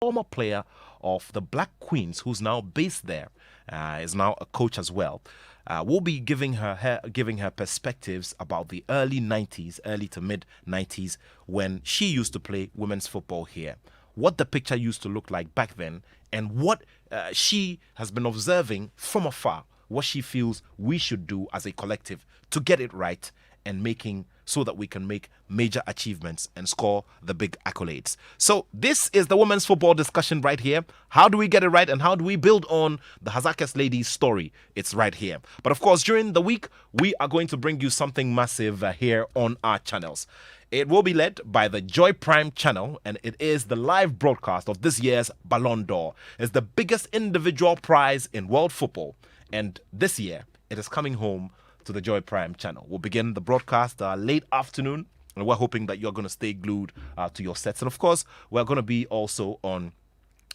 former player of the Black Queens, who's now based there, is now a coach as well. We'll be giving her perspectives about the early 90s, early to mid 90s, when she used to play women's football here. What the picture used to look like back then, and what she has been observing from afar, what she feels we should do as a collective to get it right and making so that we can make major achievements and score the big accolades. So this is the women's football discussion right here. How do we get it right, and how do we build on the Hazakas ladies story? It's right here. But of course, during the week, we are going to bring you something massive here on our channels. It will be led by the Joy Prime channel, and it is the live broadcast of this year's Ballon d'Or. It's the biggest individual prize in world football, and this year it is coming home to the Joy Prime channel. We'll begin the broadcast late afternoon, and we're hoping that you're going to stay glued to your sets. And of course, we're going to be also on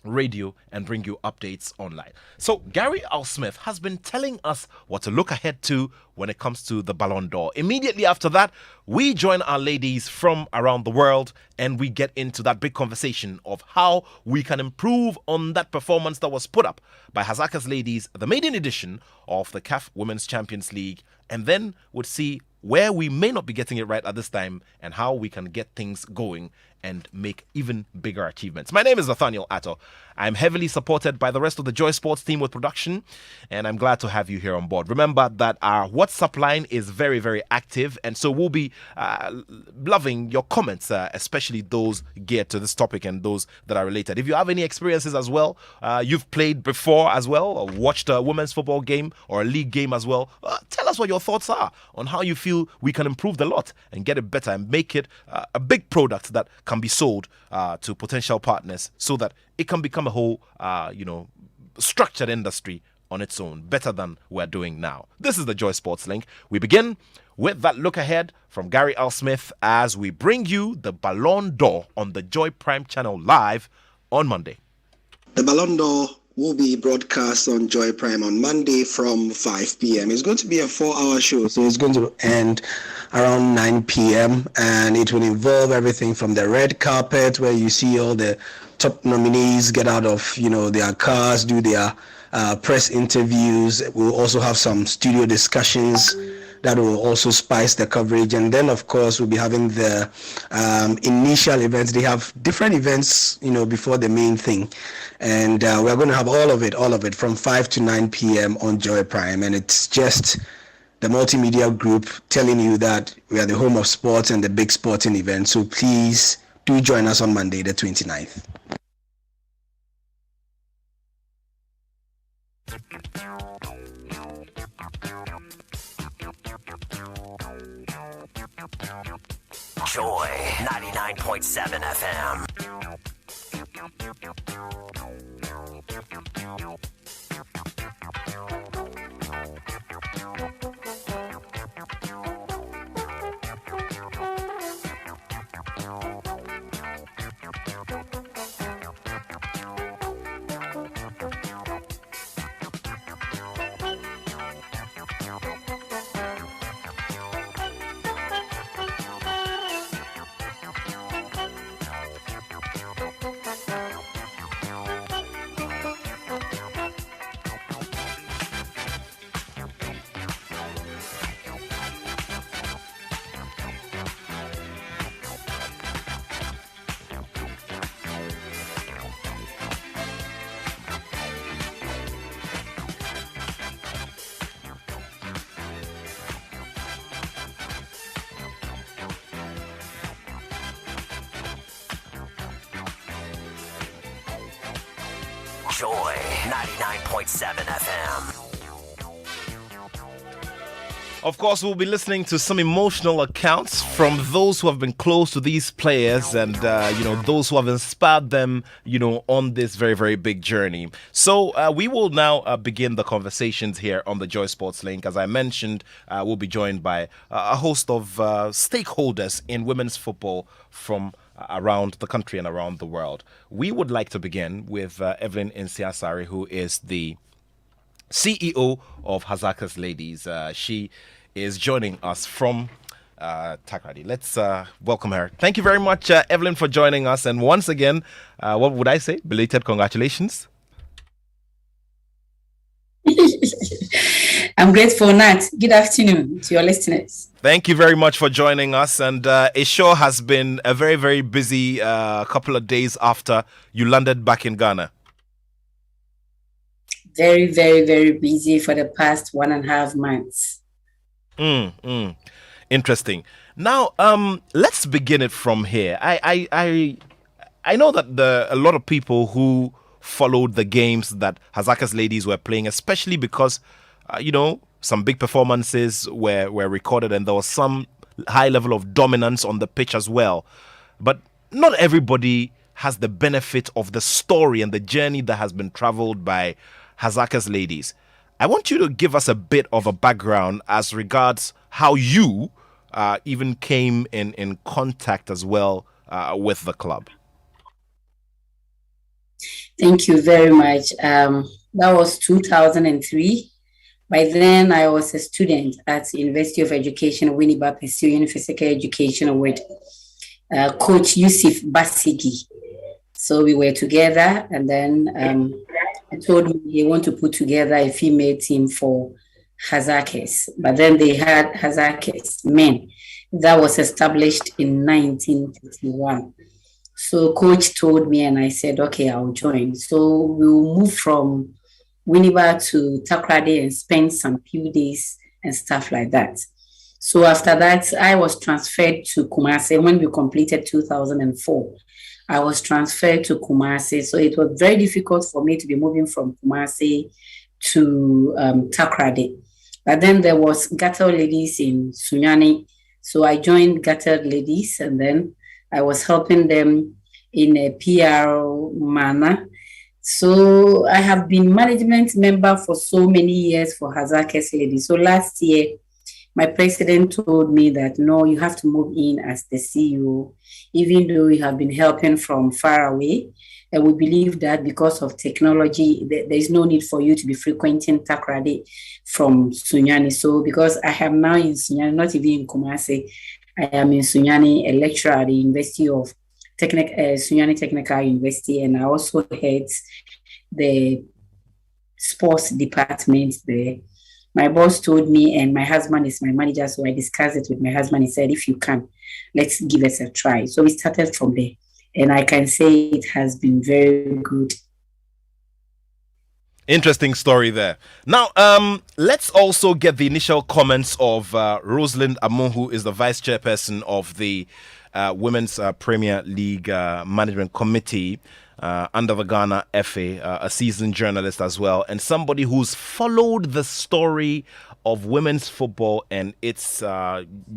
radio and bring you updates online. So Gary Al Smith has been telling us what to look ahead to when it comes to the Ballon d'Or. Immediately after that, we join our ladies from around the world, and we get into that big conversation of how we can improve on that performance that was put up by Hazakas ladies, the maiden edition of the CAF Women's Champions League, and then would see where we may not be getting it right at this time and how we can get things going and make even bigger achievements. My name is Nathaniel Atto. I'm heavily supported by the rest of the Joy Sports team with production, and I'm glad to have you here on board. Remember that our WhatsApp line is very, very active, and so we'll be loving your comments, especially those geared to this topic and those that are related. If you have any experiences as well, you've played before as well, or watched a women's football game or a league game as well, tell us what your thoughts are on how you feel we can improve the lot and get it better and make it a big product that can be sold to potential partners, so that it can become a whole, structured industry on its own, better than we're doing now. This is the Joy Sports Link. We begin with that look ahead from Gary L. Smith as we bring you the Ballon d'Or on the Joy Prime channel live on Monday. The Ballon d'Or will be broadcast on Joy Prime on Monday from 5 p.m. It's going to be a 4-hour show, so it's going to end around 9 p.m. and it will involve everything from the red carpet, where you see all the top nominees get out of their cars, do their press interviews. We'll also have some studio discussions that will also spice the coverage, and then of course we'll be having the initial events. They have different events before the main thing, and we're going to have all of it from 5 to 9 p.m. on Joy Prime, and it's just the multimedia group telling you that we are the home of sports and the big sporting events. So please do join us on Monday the 29th. Joy 99.7 FM. Joy 99.7 FM. Of course, we'll be listening to some emotional accounts from those who have been close to these players and, those who have inspired them, on this very, very big journey. So we will now begin the conversations here on the Joy Sports Link. As I mentioned, we'll be joined by a host of stakeholders in women's football from around the country and around the world. We would like to begin with Evelyn Insiasari, who is the CEO of Hazakas Ladies. She is joining us from Takrady. Let's welcome her. Thank you very much, Evelyn, for joining us. And once again, what would I say? Belated congratulations. I'm grateful, Nat. Good afternoon to your listeners. Thank you very much for joining us. And it sure has been a very, very busy couple of days after you landed back in Ghana. Very, very, very busy for the past 1.5 months. Interesting. Now, let's begin it from here. I know that a lot of people who followed the games that Hazaka's ladies were playing, especially because, some big performances were recorded and there was some high level of dominance on the pitch as well. But not everybody has the benefit of the story and the journey that has been traveled by Hazaka's ladies. I want you to give us a bit of a background as regards how you even came in contact as well with the club. Thank you very much. That was 2003. By then, I was a student at the University of Education, Winneba, pursuing physical education with Coach Yusuf Basigi. So we were together, and then I told me they want to put together a female team for Hazakis. But then they had Hazakis men. That was established in 1951. So coach told me, and I said, okay, I'll join. So we'll move from Winneba to Takrady and spend some few days and stuff like that. So after that, I was transferred to Kumasi when we completed 2004. I was transferred to Kumasi. So it was very difficult for me to be moving from Kumasi to Takrady. But then there was Gatel Ladies in Sunyani. So I joined Gatel Ladies, and then I was helping them in a PR manner. So I have been management member for so many years for Hazaka's Ladies. So last year, my president told me that, no, you have to move in as the CEO, even though you have been helping from far away. And we believe that because of technology, there is no need for you to be frequenting Takrady from Sunyani. So because I am now in Sunyani, not even in Kumasi, I am in Sunyani, a lecturer at the University of Sunyani Technical University, and I also head the sports department there. My boss told me, and my husband is my manager, so I discussed it with my husband. He said, if you can, let's give us a try. So we started from there, and I can say it has been very good. Interesting story there. Now, let's also get the initial comments of Rosalind Amon, who is the vice chairperson of the Women's Premier League Management Committee under the Ghana FA, a seasoned journalist as well, and somebody who's followed the story of women's football and its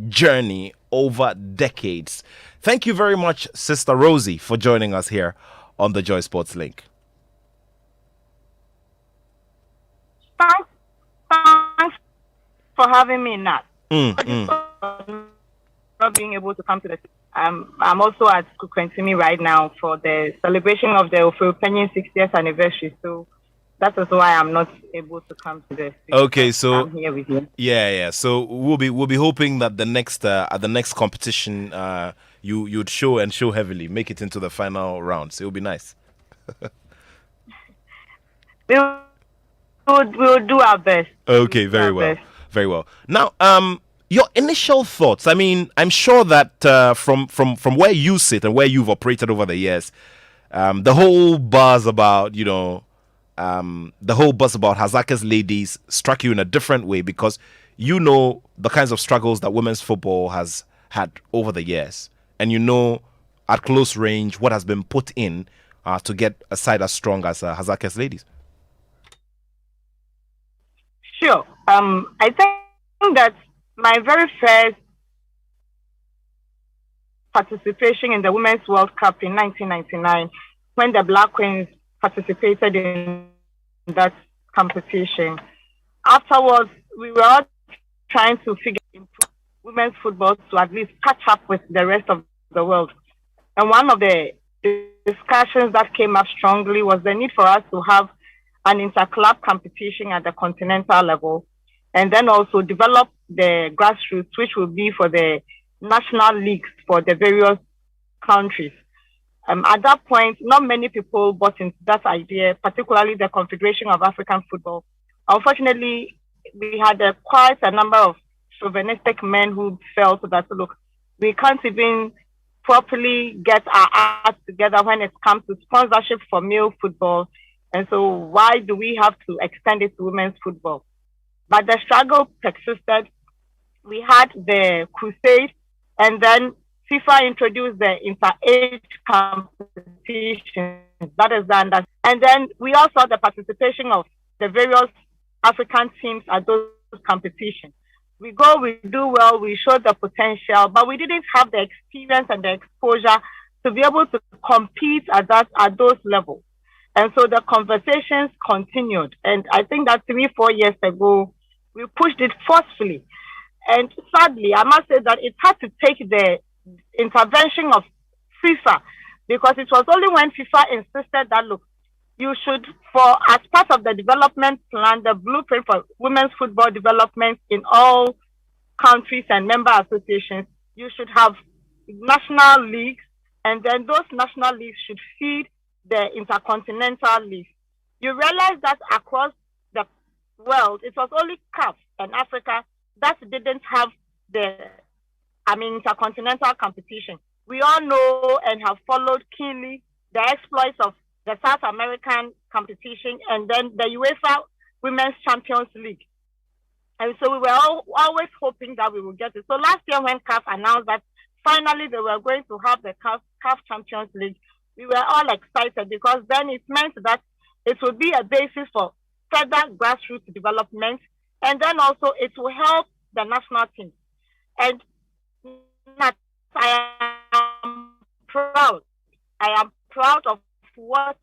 journey over decades. Thank you very much, Sister Rosie, for joining us here on the Joy Sports Link. Thanks for having me, Nat. Not being able to come to the I'm also at Kukwentimi right now for the celebration of the Ofeopenyin 60th anniversary. So that is why I'm not able to come to this. Okay, so I'm here with you. Yeah. So we'll be hoping that the next at the next competition you'd show heavily, make it into the final rounds. It'll be nice. We'll do our best. Okay, very well. Now, your initial thoughts. I mean, I'm sure that from where you sit and where you've operated over the years, the whole buzz about Hazaka's ladies struck you in a different way because you know the kinds of struggles that women's football has had over the years, and you know at close range what has been put in to get a side as strong as Hazaka's ladies. Sure. I think that my very first participation in the Women's World Cup in 1999, when the Black Queens participated in that competition. Afterwards, we were all trying to figure out women's football to at least catch up with the rest of the world. And one of the discussions that came up strongly was the need for us to have an inter-club competition at the continental level, and then also develop the grassroots, which will be for the national leagues for the various countries. At that point, not many people bought into that idea, particularly the Confederation of African Football. Unfortunately, we had quite a number of chauvinistic men who felt that, look, we can't even properly get our act together when it comes to sponsorship for male football. And so why do we have to extend it to women's football? But the struggle persisted. We had the crusade, and then FIFA introduced the inter-age competition. That is done. And then we also saw the participation of the various African teams at those competitions. We go, we do well, we show the potential, but we didn't have the experience and the exposure to be able to compete at those levels. And so the conversations continued. And I think that 3-4 years ago, we pushed it forcefully. And sadly, I must say that it had to take the intervention of FIFA, because it was only when FIFA insisted that, look, you should, as part of the development plan, the blueprint for women's football development in all countries and member associations, you should have national leagues, and then those national leagues should feed the intercontinental leagues. You realize that across the world, it was only CAF and Africa that didn't have intercontinental competition. We all know and have followed keenly the exploits of the South American competition and then the UEFA Women's Champions League. And so we were always hoping that we would get it. So last year when CAF announced that finally they were going to have the CAF Champions League, we were all excited, because then it meant that it would be a basis for further grassroots development, and then also it will help the national team. And I am proud. I am proud of what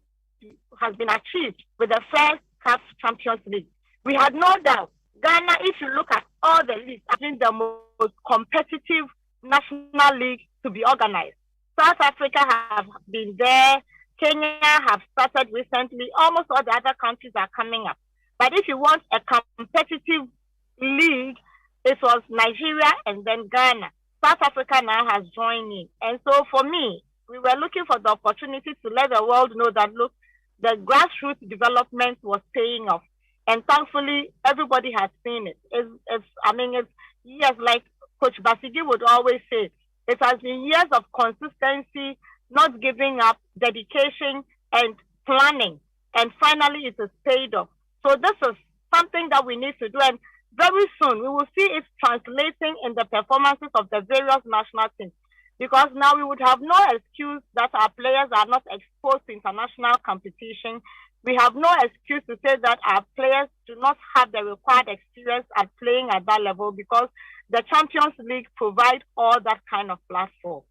has been achieved with the first CAF Champions League. We had no doubt. Ghana, if you look at all the leagues, I think the most competitive national league to be organized. South Africa have been there. Kenya have started recently. Almost all the other countries are coming up. But if you want a competitive league, it was Nigeria and then Ghana. South Africa now has joined in. And so for me, we were looking for the opportunity to let the world know that, look, the grassroots development was paying off. And thankfully, everybody has seen it. It's years, like Coach Basigi would always say, it has been years of consistency, not giving up, dedication, and planning. And finally, it has paid off. So this is something that we need to do. And very soon, we will see it translating in the performances of the various national teams. Because now we would have no excuse that our players are not exposed to international competition. We have no excuse to say that our players do not have the required experience at playing at that level, because the Champions League provides all that kind of platform.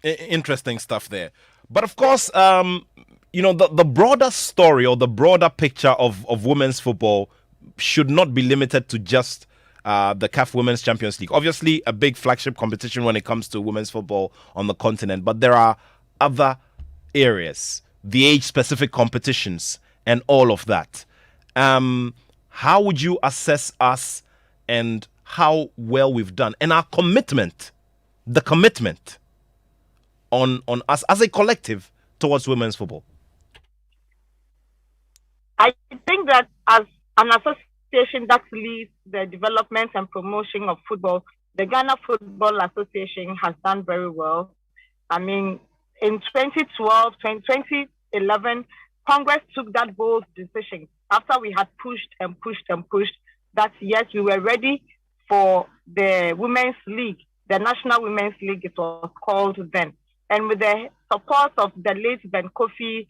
Interesting stuff there. But of course, the broader story or the broader picture of women's football should not be limited to just the CAF Women's Champions League. Obviously, a big flagship competition when it comes to women's football on the continent, but there are other areas, the age-specific competitions, and all of that. How would you assess us and how well we've done, and our commitment, the commitment on us as a collective towards women's football? I think that as an association that leads the development and promotion of football, the Ghana Football Association has done very well. In 2012, 2011, Congress took that bold decision after we had pushed that, yes, we were ready for the Women's League, the National Women's League, it was called then. And with the support of the late Ben Kofi,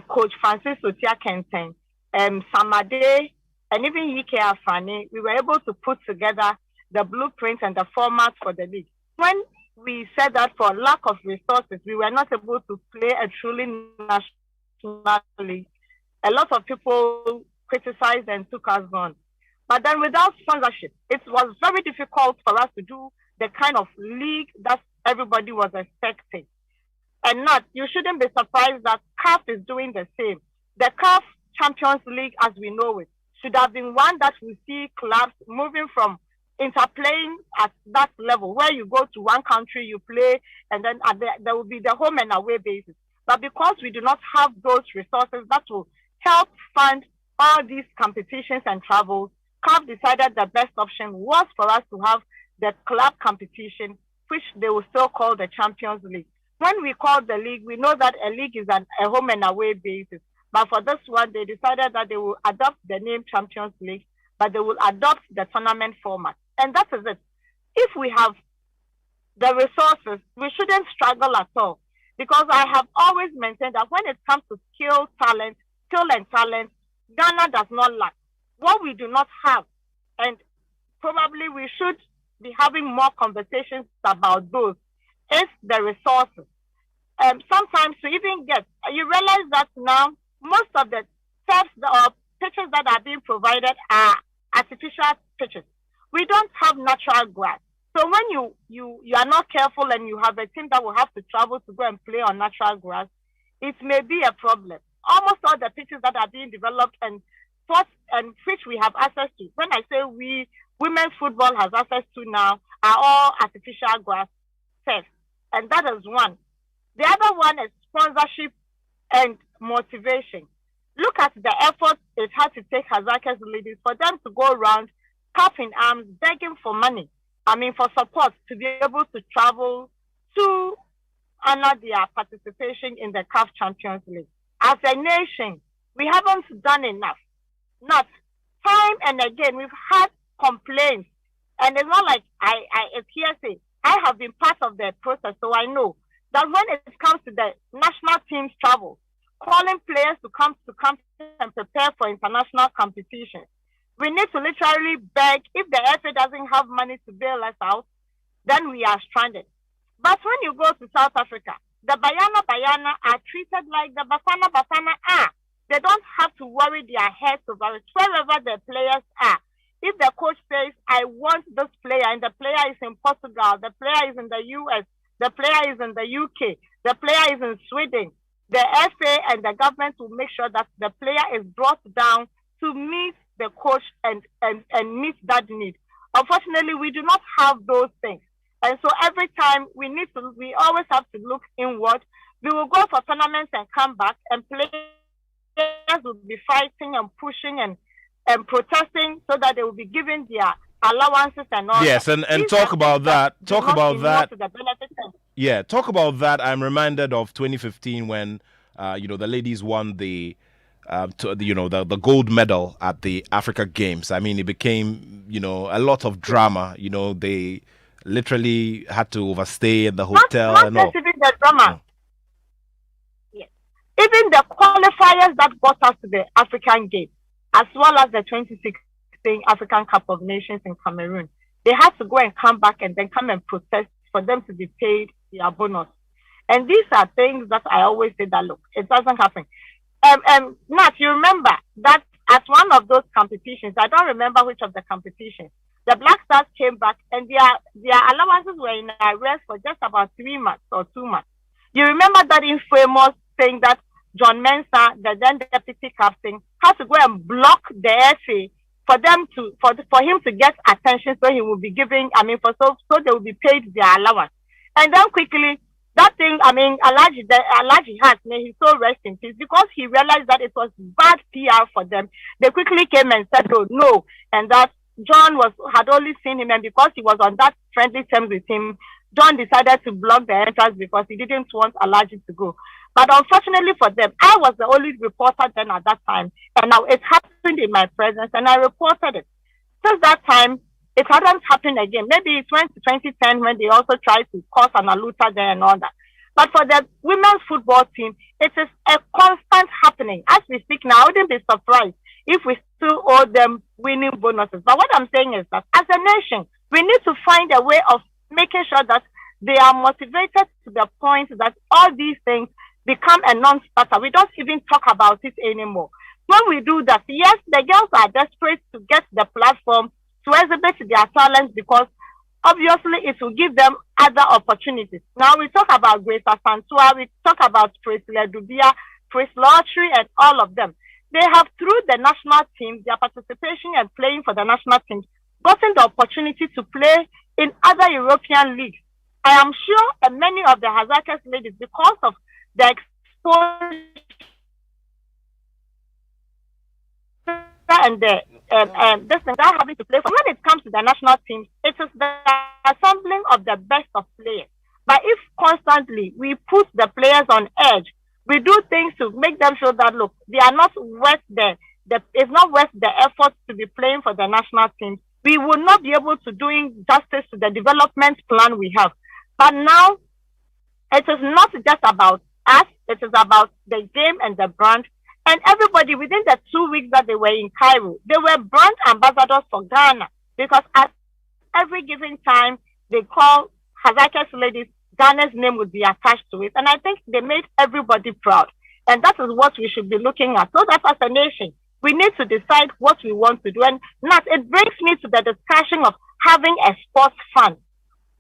Coach Francis Otia Kenten, Samade, and even Yike Afani, we were able to put together the blueprint and the format for the league. When we said that for lack of resources, we were not able to play a truly national league, a lot of people criticized and took us on. But then without sponsorship, it was very difficult for us to do the kind of league that everybody was expecting. And you shouldn't be surprised that CAF is doing the same. The CAF Champions League, as we know it, should have been one that we see clubs moving from interplaying at that level where you go to one country, you play, and then there will be the home and away basis. But because we do not have those resources that will help fund all these competitions and travels, CAF decided the best option was for us to have the club competition, which they will still call the Champions League. When we call the league, we know that a league is a home and away basis. But for this one, they decided that they will adopt the name Champions League, but they will adopt the tournament format. And that is it. If we have the resources, we shouldn't struggle at all. Because I have always maintained that when it comes to skill and talent, Ghana does not lack. What we do not have, and probably we should be having more conversations about those, is the resources. Sometimes to even get, you realize that now most of the steps or pitches that are being provided are artificial pitches. We don't have natural grass. So when you are not careful and you have a team that will have to travel to go and play on natural grass, it may be a problem. Almost all the pitches that are being developed and sports and which we have access to, when I say we, women's football has access to now, are all artificial grass tests. And that is one. The other one is sponsorship and motivation. Look at the effort it had to take Hazaka's ladies for them to go around cap in arms, begging for money. For support to be able to travel to honor their participation in the CAF Champions League. As a nation, we haven't done enough. Not time and again, we've had complaints. And it's not like it's hearsay. I have been part of the process, so I know that when it comes to the national team's travel, calling players to come and prepare for international competitions, we need to literally beg. If the FA doesn't have money to bail us out, then we are stranded. But when you go to South Africa, the Bayana are treated like the Bafana are. They don't have to worry their heads over it wherever the players are. If the coach says, I want this player, and the player is in Portugal, the player is in the US, the player is in the UK, the player is in Sweden, the FA and the government will make sure that the player is brought down to meet the coach and meet that need. Unfortunately, we do not have those things. And so every time we always have to look inward. We will go for tournaments and come back, and players will be fighting and pushing and protesting so that they will be given their allowances and all. Yes, that. and talk about that. Talk about that. Yeah, talk about that. I'm reminded of 2015 when the ladies won the the gold medal at the Africa Games. It became a lot of drama. They literally had to overstay in the hotel and all. Not even the drama. Yes. Even the qualifiers that got us to the African Games, as well as the 2016 African Cup of Nations in Cameroon, they had to go and come back and then come and protest for them to be paid their bonus. And these are things that I always say that, look, it doesn't happen. Nat, you remember that at one of those competitions, I don't remember which of the competitions, the Black Stars came back and their allowances were in arrears for just about 3 months or 2 months. You remember that infamous thing that John Mensah, the then deputy captain, had to go and block the FA for him to get attention, so he will be giving, so they will be paid their allowance. And then quickly, that thing, Alaji Hat, may he so rest in peace, because he realized that it was bad PR for them. They quickly came and said, oh, no, and that John had only seen him, and because he was on that friendly terms with him, John decided to block the entrance because he didn't want Alaji to go. But unfortunately for them, I was the only reporter then at that time, and now it happened in my presence, and I reported it. Since that time, it hadn't happened again. Maybe it went to 2010 when they also tried to cause an aluta there and all that. But for the women's football team, it is a constant happening. As we speak now, I wouldn't be surprised if we still owe them winning bonuses. But what I'm saying is that as a nation, we need to find a way of making sure that they are motivated to the point that all these things become a non-starter. We don't even talk about it anymore. When we do that, yes, the girls are desperate to get the platform to exhibit their talents, because obviously it will give them other opportunities. Now we talk about Grace Asantua, we talk about Priscilla Dubia, Chris Lottery, and all of them. They have, through the national team, their participation and playing for the national team, gotten the opportunity to play in other European leagues. I am sure that many of the Hazakis ladies, because of the exposure and this thing they're having to play for. When it comes to the national teams, it is the assembling of the best of players. But if constantly we put the players on edge, we do things to make them feel that look, they are not worth it's not worth the effort to be playing for the national team, we will not be able to doing justice to the development plan we have. But now it is not just about us, it is about the game and the brand. And everybody within the 2 weeks that they were in Cairo, they were brand ambassadors for Ghana, because at every given time they call Hazakis ladies, Ghana's name would be attached to it. And I think they made everybody proud. And that is what we should be looking at. So that as a nation, we need to decide what we want to do. And Nat, it brings me to the discussion of having a sports fund.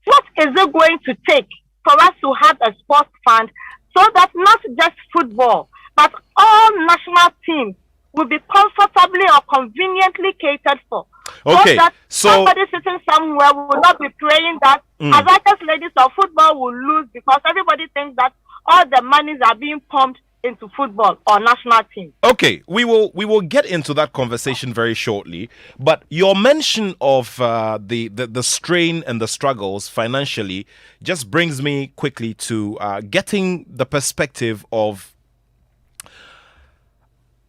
What is it going to take for us to have a sports fund so that not just football, but all national teams will be comfortably or conveniently catered for? Okay, so that so somebody sitting somewhere will not be praying that Hazakis ladies or football will lose, because everybody thinks that all the monies are being pumped into football or national teams. Okay, we will get into that conversation very shortly. But your mention of the strain and the struggles financially just brings me quickly to getting the perspective of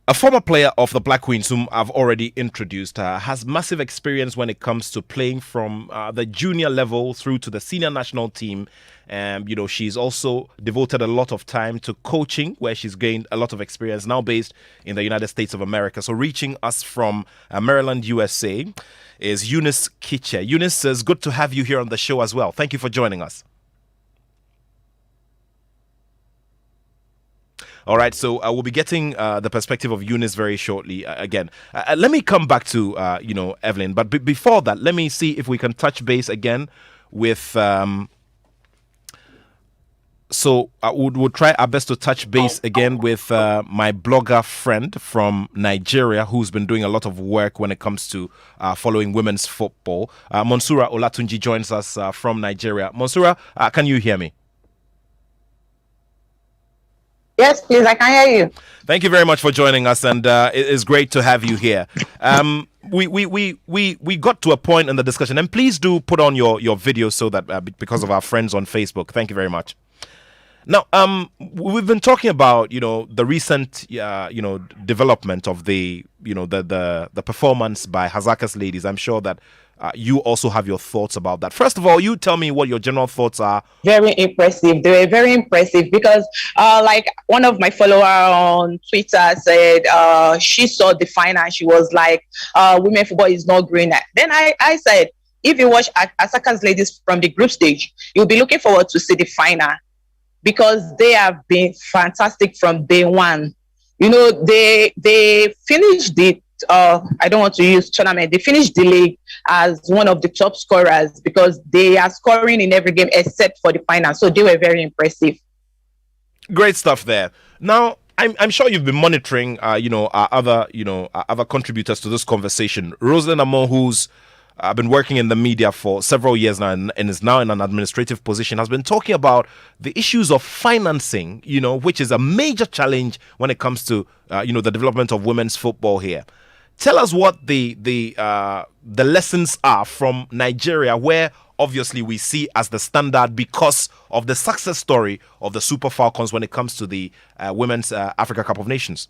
a former player of the Black Queens, whom I've already introduced, has massive experience when it comes to playing from the junior level through to the senior national team. And, she's also devoted a lot of time to coaching, where she's gained a lot of experience, now based in the United States of America. So reaching us from Maryland, USA, is Eunice Kiche. Eunice, it's good to have you here on the show as well. Thank you for joining us. All right, so we'll be getting the perspective of Eunice very shortly. Again, let me come back to Evelyn, but before that, let me see if we can touch base again with. So we'll try our best to touch base again with my blogger friend from Nigeria, who's been doing a lot of work when it comes to following women's football. Monsura Olatunji joins us from Nigeria. Monsura, can you hear me? Yes, please, I can hear you. Thank you very much for joining us, and it is great to have you here. We got to a point in the discussion, and please do put on your video so that because of our friends on Facebook. Thank you very much. Now, we've been talking about the recent development of the performance by Hazakis ladies. I'm sure that you also have your thoughts about that. First of all, you tell me what your general thoughts are. Very impressive. They were very impressive because, like one of my followers on Twitter said, she saw the final and she was like, women football is not green. Then I said, if you watch Hazakis ladies from the group stage, you'll be looking forward to see the final, because they have been fantastic from day one. They finished the I don't want to use tournament. They finished the league as one of the top scorers because they are scoring in every game except for the final. So they were very impressive. Great stuff there. Now, I'm sure you've been monitoring, our other contributors to this conversation. Rosalind Amon, who's been working in the media for several years now and is now in an administrative position, has been talking about the issues of financing, which is a major challenge when it comes to, the development of women's football here. Tell us what the lessons are from Nigeria, where obviously we see as the standard because of the success story of the Super Falcons when it comes to the Women's Africa Cup of Nations.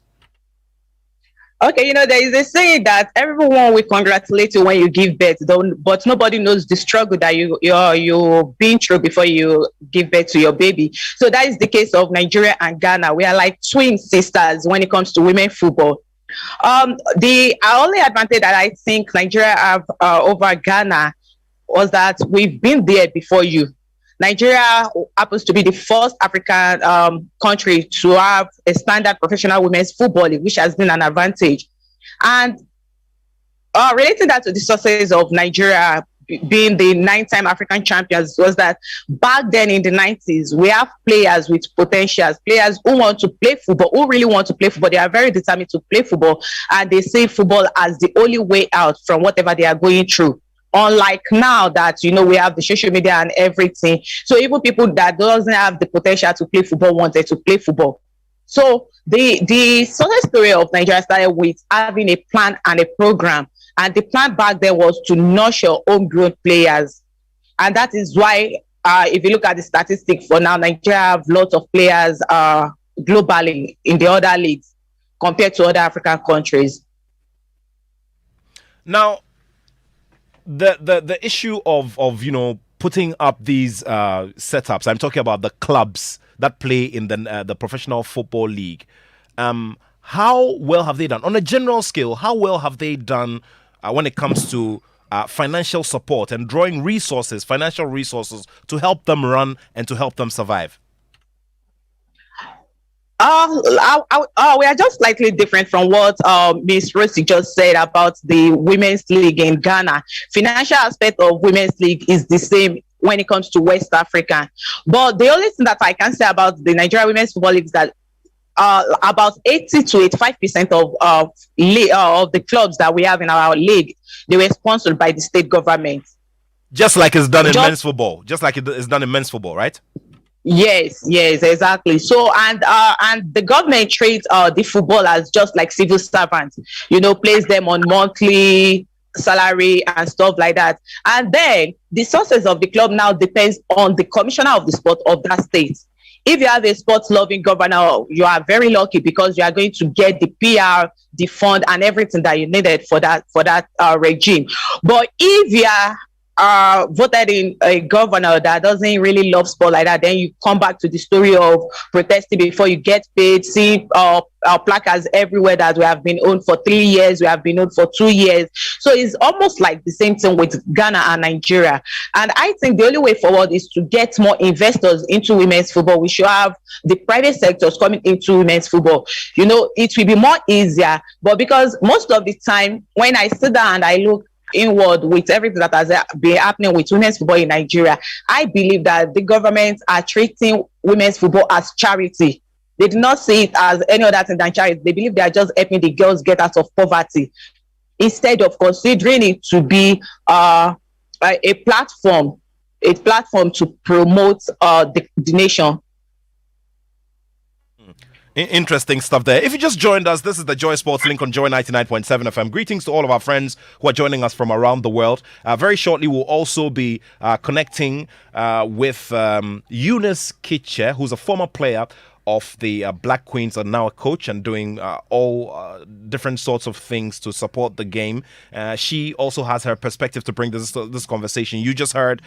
Okay, there is a saying that everyone will congratulate you when you give birth, but nobody knows the struggle that you're been through before you give birth to your baby. So that is the case of Nigeria and Ghana. We are like twin sisters when it comes to women football. The only advantage that I think Nigeria have over Ghana was that we've been there before you. Nigeria happens to be the first African country to have a standard professional women's football league, which has been an advantage. And relating that to the success of Nigeria being the 9-time African champions was that back then in the 90s, we have players with potentials, players who want to play football, who really want to play football. They are very determined to play football, and they see football as the only way out from whatever they are going through. Unlike now that, you know, we have the social media and everything. So even people that doesn't have the potential to play football wanted to play football. So the success story of Nigeria started with having a plan and a program. And the plan back then was to nurture homegrown players. And that is why, if you look at the statistics for now, Nigeria have lots of players globally in the other leagues compared to other African countries. Now, the issue of you know, putting up these setups, I'm talking about the clubs that play in the professional football league. How well have they done on a general scale? How well have they done when it comes to financial support and drawing resources, financial resources to help them run and to help them survive? We are just slightly different from what Miss Rosie just said about the women's league in Ghana. Financial aspect of women's league is the same when it comes to West Africa. But the only thing that I can say about the Nigeria Women's Football League is that about 80 to 85% of the clubs that we have in our league, they were sponsored by the state government. Just like it's done in men's football. Just like it's done in men's football, right? Yes, exactly. So and the government treats the footballers just like civil servants, you know, place them on monthly salary and stuff like that. And then the success of the club now depends on the commissioner of the sport of that state. If you have a sports loving governor, you are very lucky because you are going to get the PR, the fund, and everything that you needed for that regime. But if you are voted in a governor that doesn't really love sport like that, then you come back to the story of protesting before you get paid, see placards everywhere that we have been owned for 3 years, we have been owned for 2 years. So it's almost like the same thing with Ghana and Nigeria. And I think the only way forward is to get more investors into women's football. We should have the private sectors coming into women's football. You know, it will be more easier. But because most of the time when I sit down and I look inward with everything that has been happening with women's football in Nigeria, I believe that the government are treating women's football as charity. They do not see it as any other thing than charity. They believe they are just helping the girls get out of poverty, instead of considering it to be a platform to promote the nation. Interesting stuff there. If you just joined us, this is the Joy Sports Link on Joy 99.7 FM. Greetings to all of our friends who are joining us from around the world. Very shortly, we'll also be connecting with Eunice Kitche, who's a former player of the Black Queens and now a coach and doing all different sorts of things to support the game. She also has her perspective to bring this conversation. You just heard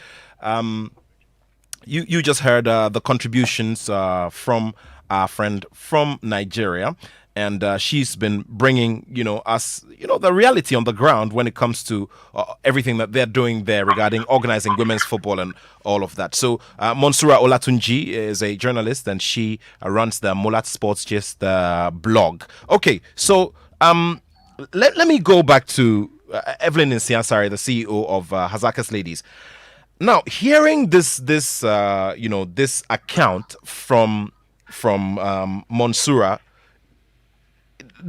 the contributions from our friend from Nigeria, and she's been bringing, us, the reality on the ground when it comes to everything that they're doing there regarding organizing women's football and all of that. So Monsura Olatunji is a journalist, and she runs the Mulat Sports Gist blog. Okay, so let me go back to Evelyn Nsiansari, the CEO of Hazakas Ladies. Now, hearing this account from Monsura,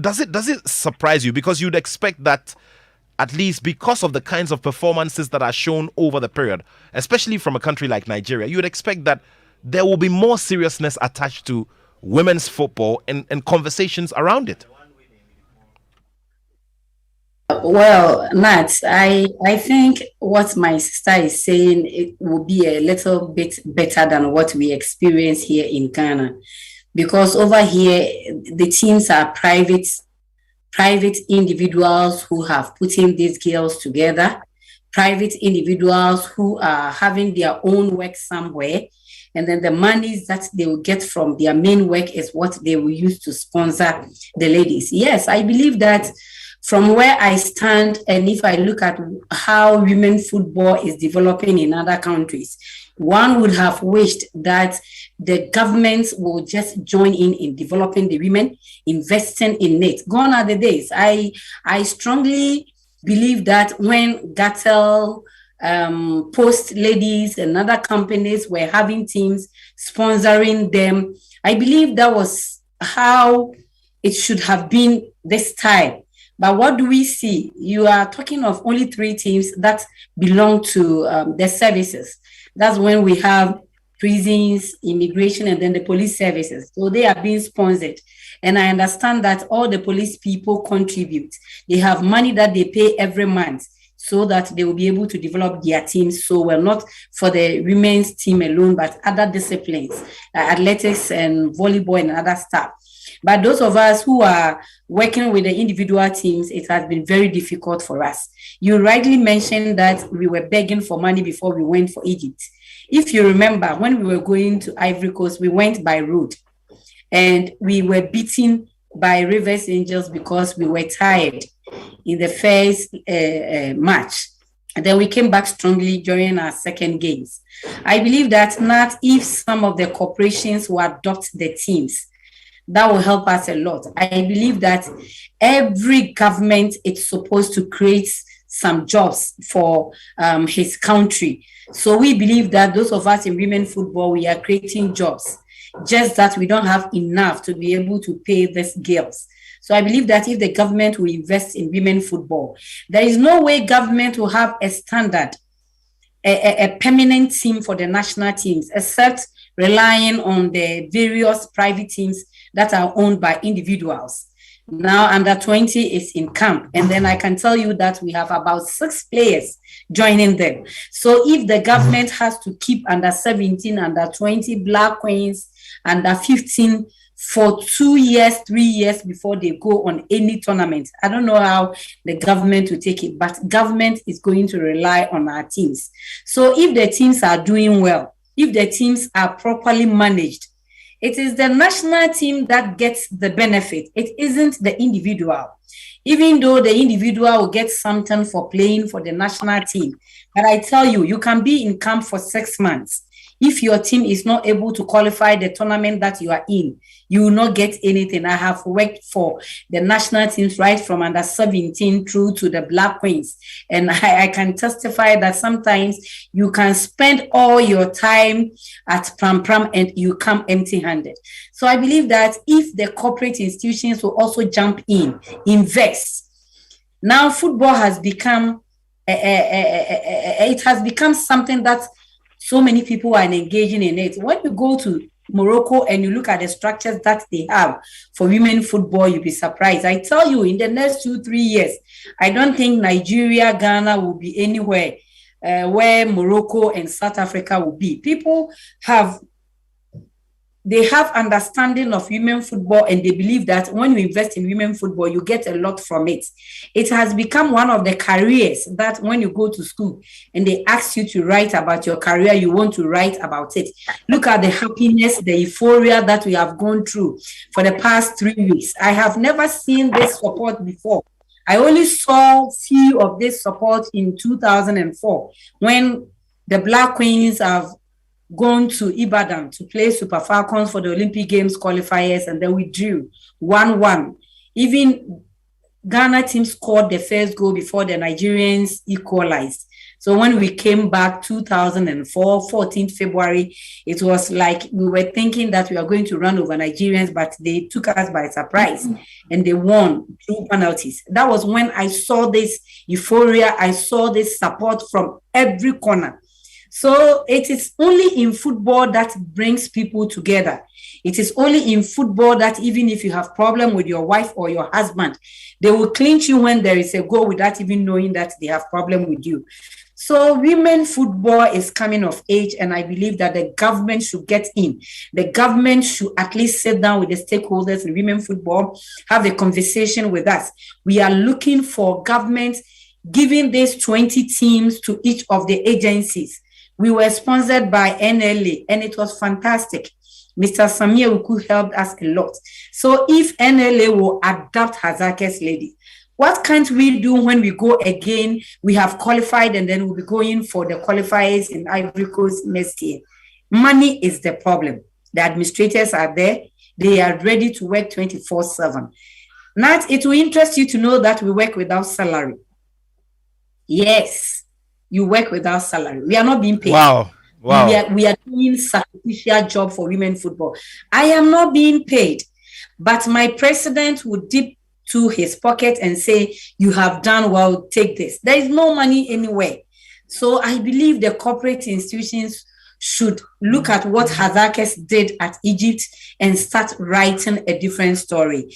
does it surprise you? Because you'd expect that, at least because of the kinds of performances that are shown over the period, especially from a country like Nigeria, you'd expect that there will be more seriousness attached to women's football and conversations around it. Well, Nat, I think what my sister is saying, it will be a little bit better than what we experience here in Ghana, because over here the teams are private individuals who have putting these girls together, private individuals who are having their own work somewhere, and then the monies that they will get from their main work is what they will use to sponsor the ladies. Yes, I believe that. From where I stand, and if I look at how women football is developing in other countries, one would have wished that the governments will just join in developing the women, investing in it. Gone are the days. I strongly believe that when Gattel, Post Ladies and other companies were having teams sponsoring them, I believe that was how it should have been this time. But what do we see? You are talking of only 3 teams that belong to the services. That's when we have prisons, immigration, and then the police services. So they are being sponsored. And I understand that all the police people contribute. They have money that they pay every month so that they will be able to develop their teams so well, not for the women's team alone, but other disciplines, like athletics and volleyball and other stuff. But those of us who are working with the individual teams, it has been very difficult for us. You rightly mentioned that we were begging for money before we went for Egypt. If you remember, when we were going to Ivory Coast, we went by road and we were beaten by Rivers Angels because we were tired in the first match. And then we came back strongly during our second games. I believe that not if some of the corporations will adopt the teams, that will help us a lot. I believe that every government is supposed to create some jobs for his country. So we believe that those of us in women football, we are creating jobs, just that we don't have enough to be able to pay these girls. So I believe that if the government will invest in women football, there is no way government will have a standard, a permanent team for the national teams, except relying on the various private teams that are owned by individuals. Now under 20 is in camp. And then I can tell you that we have about 6 players joining them. So if the government has to keep under 17, under 20 Black Queens, under 15 for 2 years, 3 years before they go on any tournament, I don't know how the government will take it, but government is going to rely on our teams. So if the teams are doing well, if the teams are properly managed, it is the national team that gets the benefit. It isn't the individual. Even though the individual will get something for playing for the national team. But I tell you, you can be in camp for 6 months. If your team is not able to qualify the tournament that you are in, you will not get anything. I have worked for the national teams right from under 17 through to the Black Queens. And I can testify that sometimes you can spend all your time at Pram Pram and you come empty-handed. So I believe that if the corporate institutions will also jump in, invest. Now football has become, it has become something that so many people are engaging in it. When you go to Morocco and you look at the structures that they have for women football, you'll be surprised. I tell you, in the next 2-3 years, I don't think Nigeria, Ghana will be anywhere where Morocco and South Africa will be. People have understanding of women football, and they believe that when you invest in women football, you get a lot from it. It has become one of the careers that when you go to school and they ask you to write about your career, you want to write about it. Look at the happiness, the euphoria that we have gone through for the past 3 weeks. I have never seen this support before. I only saw few of this support in 2004 when the Black Queens have gone to Ibadan to play Super Falcons for the Olympic Games qualifiers, and then we drew 1-1. Even Ghana team scored the first goal before the Nigerians equalized. So when we came back 2004, 14th February, it was like we were thinking that we are going to run over Nigerians, but they took us by surprise and they won through penalties. That was when I saw this euphoria. I saw this support from every corner. So it is only in football that brings people together. It is only in football that even if you have problem with your wife or your husband, they will clinch you when there is a goal without even knowing that they have problem with you. So women football is coming of age, and I believe that the government should get in. The government should at least sit down with the stakeholders in women football, have a conversation with us. We are looking for government giving these 20 teams to each of the agencies. We were sponsored by NLA, and it was fantastic. Mr. Samir Uku helped us a lot. So if NLA will adopt Hazake's lady, what can't we do when we go again? We have qualified, and then we'll be going for the qualifiers in Ivory Coast next year. Money is the problem. The administrators are there. They are ready to work 24/7. Nat, it will interest you to know that we work without salary. Yes, you work without salary. We are not being paid. Wow. We are doing sacrificial job for women football. I am not being paid, but my president would dip to his pocket and say, you have done well, take this. There is no money anywhere. So I believe the corporate institutions should look at what Hazakes did at Egypt and start writing a different story.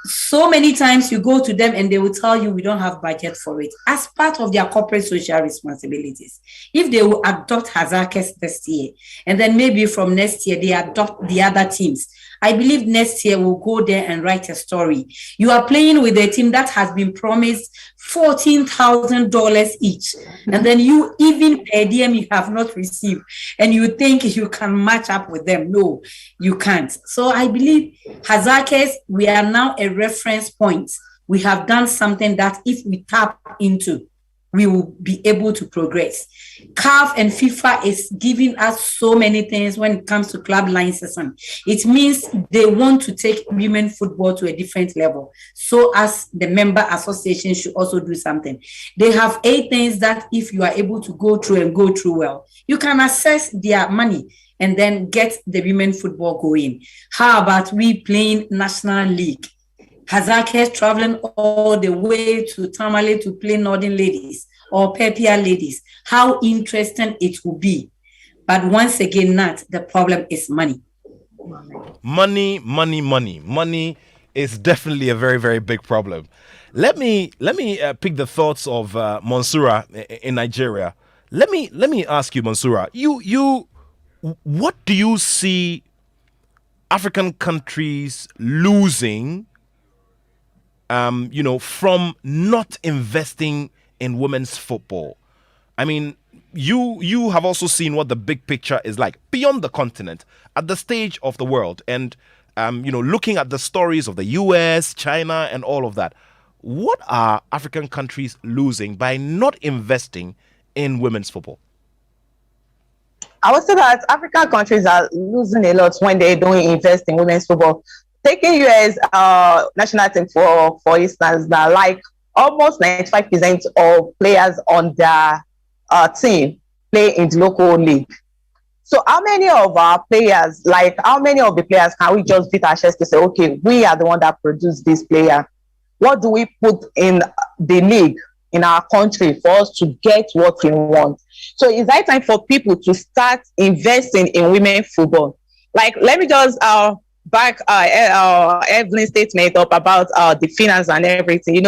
So many times you go to them and they will tell you we don't have budget for it as part of their corporate social responsibilities. If they will adopt Hazakes this year, and then maybe from next year they adopt the other teams, I believe next year we'll go there and write a story. You are playing with a team that has been promised $14,000 each. And then you even per diem you have not received. And you think you can match up with them. No, you can't. So I believe Hazakes, we are now a reference point. We have done something that if we tap into, we will be able to progress. CAF and FIFA is giving us so many things when it comes to club licensing. It means they want to take women football to a different level. So as the member association should also do something. They have 8 things that if you are able to go through and go through well, you can access their money and then get the women football going. How about we playing National League? Hazakes traveling all the way to Tamale to play Northern Ladies or Pepia Ladies. How interesting it will be. But once again, Nat, the problem is money. Money, money, money. Money is definitely a very, very big problem. Let me pick the thoughts of Monsura in Nigeria. Let me ask you, Monsura. You, what do you see African countries losing? From not investing in women's football. I mean, you have also seen what the big picture is like beyond the continent, at the stage of the world, and looking at the stories of the US, China, and all of that. What are African countries losing by not investing in women's football? I would say that African countries are losing a lot when they don't invest in women's football. Taking US national team for instance, now, like almost 95% of players on their team play in the local league. So how many of our players, like how many of the players can we just beat our chest to say, okay, we are the one that produced this player? What do we put in the league in our country for us to get what we want? So it's high time for people to start investing in women football. Like, let me just back Evelyn's statement up about the finance and everything.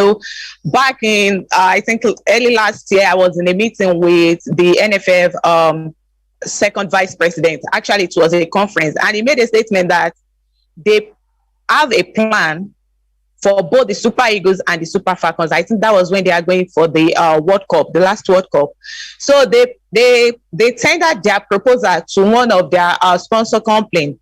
Back in I think early last year, I was in a meeting with the NFF second vice president. Actually, it was a conference, and he made a statement that they have a plan for both the Super Eagles and the Super Falcons. I think that was when they are going for the World Cup, the last World Cup. So they tendered their proposal to one of their sponsor companies.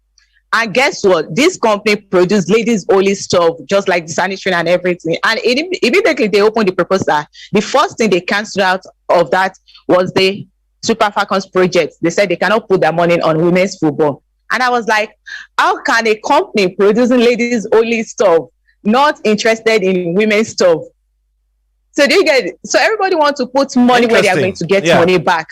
And guess what? This company produced ladies' only stuff, just like the sanitary and everything. And immediately they opened the proposal. The first thing they canceled out of that was the Super Falcons project. They said they cannot put their money on women's football. And I was like, how can a company producing ladies' only stuff not interested in women's stuff? So do you get it? So everybody wants to put money where they are going to get money back.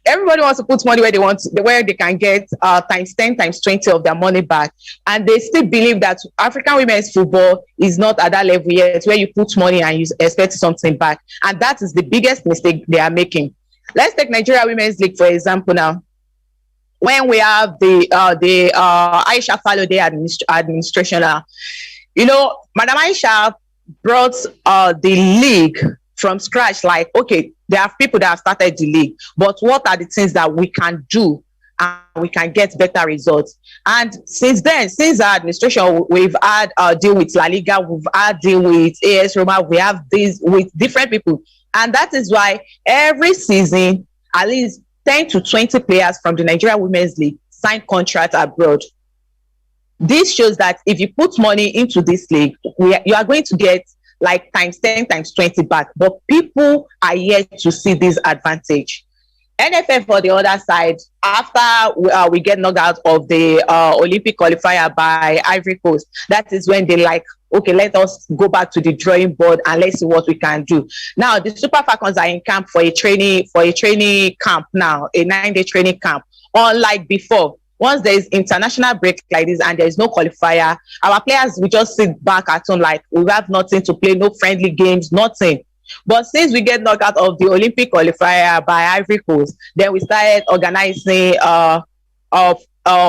Everybody wants to put money where they can get times 10, times 20 of their money back. And they still believe that African women's football is not at that level yet, where you put money and you expect something back. And that is the biggest mistake they are making. Let's take Nigeria Women's League, for example, now. When we have the Aisha Falode administration now, Madam Aisha brought the league from scratch. Like, okay, there are people that have started the league, but what are the things that we can do and we can get better results? And since then, since our administration, we've had deal with La Liga, we've had deal with AS Roma, we have this with different people. And that is why every season, at least 10 to 20 players from the Nigeria Women's League sign contracts abroad. This shows that if you put money into this league, you are going to get like times 10, times 20 back. But people are yet to see this advantage. NFF, for the other side, after we get knocked out of the Olympic qualifier by Ivory Coast, that is when they like, okay, let us go back to the drawing board and let's see what we can do. Now, the Super Falcons are in camp for a training camp now, a 9-day training camp. Unlike before, once there is international break like this and there is no qualifier, our players will just sit back at home like we have nothing to play, no friendly games, nothing. But since we get knocked out of the Olympic qualifier by Ivory Coast, then we started organizing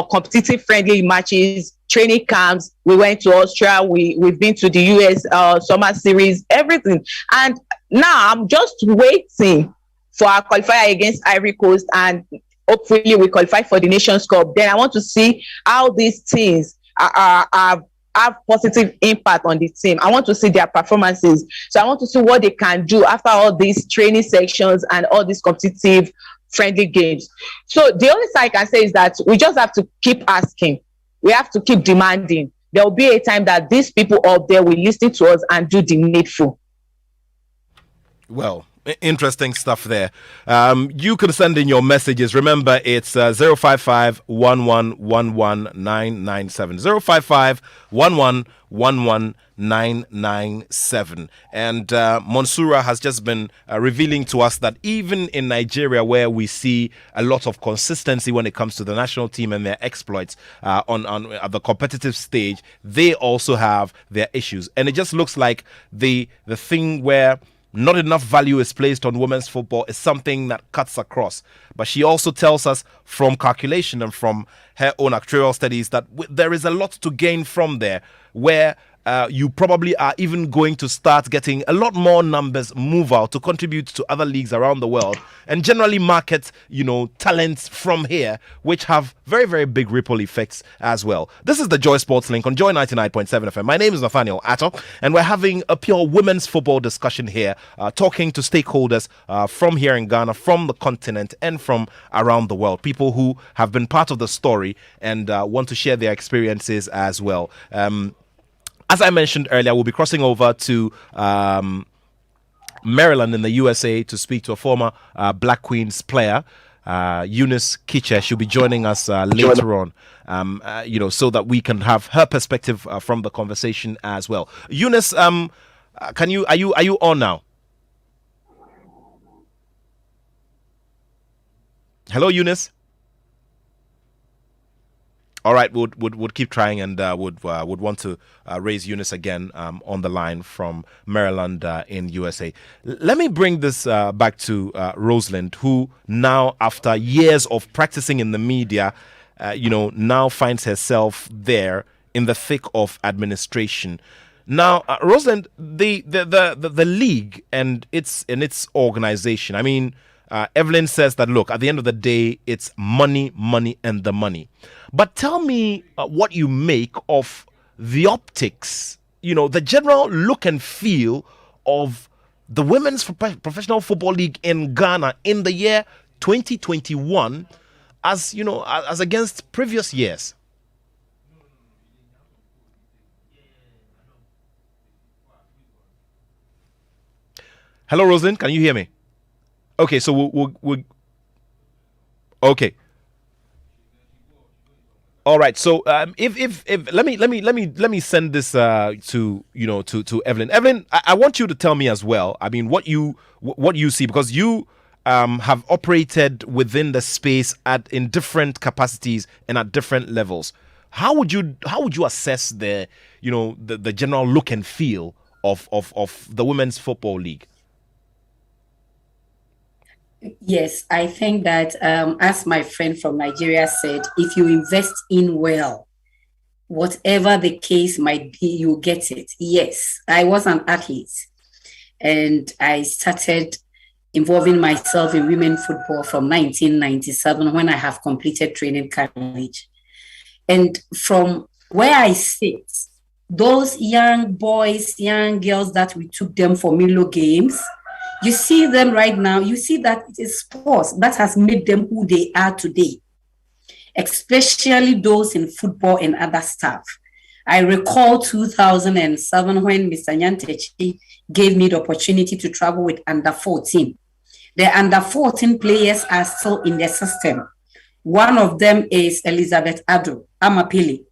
competitive friendly matches, training camps. We went to Austria. We've been to the US summer series, everything. And now I'm just waiting for our qualifier against Ivory Coast, and hopefully we qualify for the Nations Cup. Then I want to see how these teams have positive impact on the team. I want to see their performances. So I want to see what they can do after all these training sections and all these competitive friendly games. So the only thing I can say is that we just have to keep asking. We have to keep demanding. There will be a time that these people up there will listen to us and do the needful. Well, interesting stuff there. You can send in your messages. Remember, it's 055 1111997. 055 1111997. And Monsura has just been revealing to us that even in Nigeria, where we see a lot of consistency when it comes to the national team and their exploits on at the competitive stage, they also have their issues. And it just looks like the thing where not enough value is placed on women's football is something that cuts across. But she also tells us from calculation and from her own actuarial studies that there is a lot to gain from there, where you probably are even going to start getting a lot more numbers move out to contribute to other leagues around the world and generally market, talents from here, which have very, very big ripple effects as well. This is the Joy Sports Link on Joy 99.7 FM. My name is Nathaniel Atto, and we're having a pure women's football discussion here, talking to stakeholders from here in Ghana, from the continent, and from around the world. People who have been part of the story and want to share their experiences as well. As I mentioned earlier, we'll be crossing over to Maryland in the USA to speak to a former Black Queens player, Eunice Kiche. She'll be joining us later on, so that we can have her perspective from the conversation as well. Eunice, are you on now? Hello, Eunice. All right, would keep trying and would want to raise Eunice again on the line from Maryland in USA. Let me bring this back to Rosalind, who now, after years of practicing in the media, now finds herself there in the thick of administration. Now, Rosalind, the league and its organization. I mean, Evelyn says that, look, at the end of the day, it's money, and the money. But tell me what you make of the optics, the general look and feel of the Women's Professional Football League in Ghana in the year 2021 as against previous years. Hello, Rosalind, can you hear me? Okay, so we'll okay. All right. So if let me send this to Evelyn. Evelyn, I want you to tell me as well. I mean, what you see, because you have operated within the space in different capacities and at different levels. How would you assess the general look and feel of the Women's Football League? Yes, I think that as my friend from Nigeria said, if you invest in well, whatever the case might be, you get it. Yes, I was an athlete and I started involving myself in women football from 1997 when I have completed training college. And from where I sit, those young boys, young girls that we took them for Milo games, you see them right now, you see that it is sports that has made them who they are today, especially those in football and other stuff. I recall 2007 when Mr. Nyantechi gave me the opportunity to travel with under 14. The under 14 players are still in the system. One of them is Elizabeth Ado, Amapili.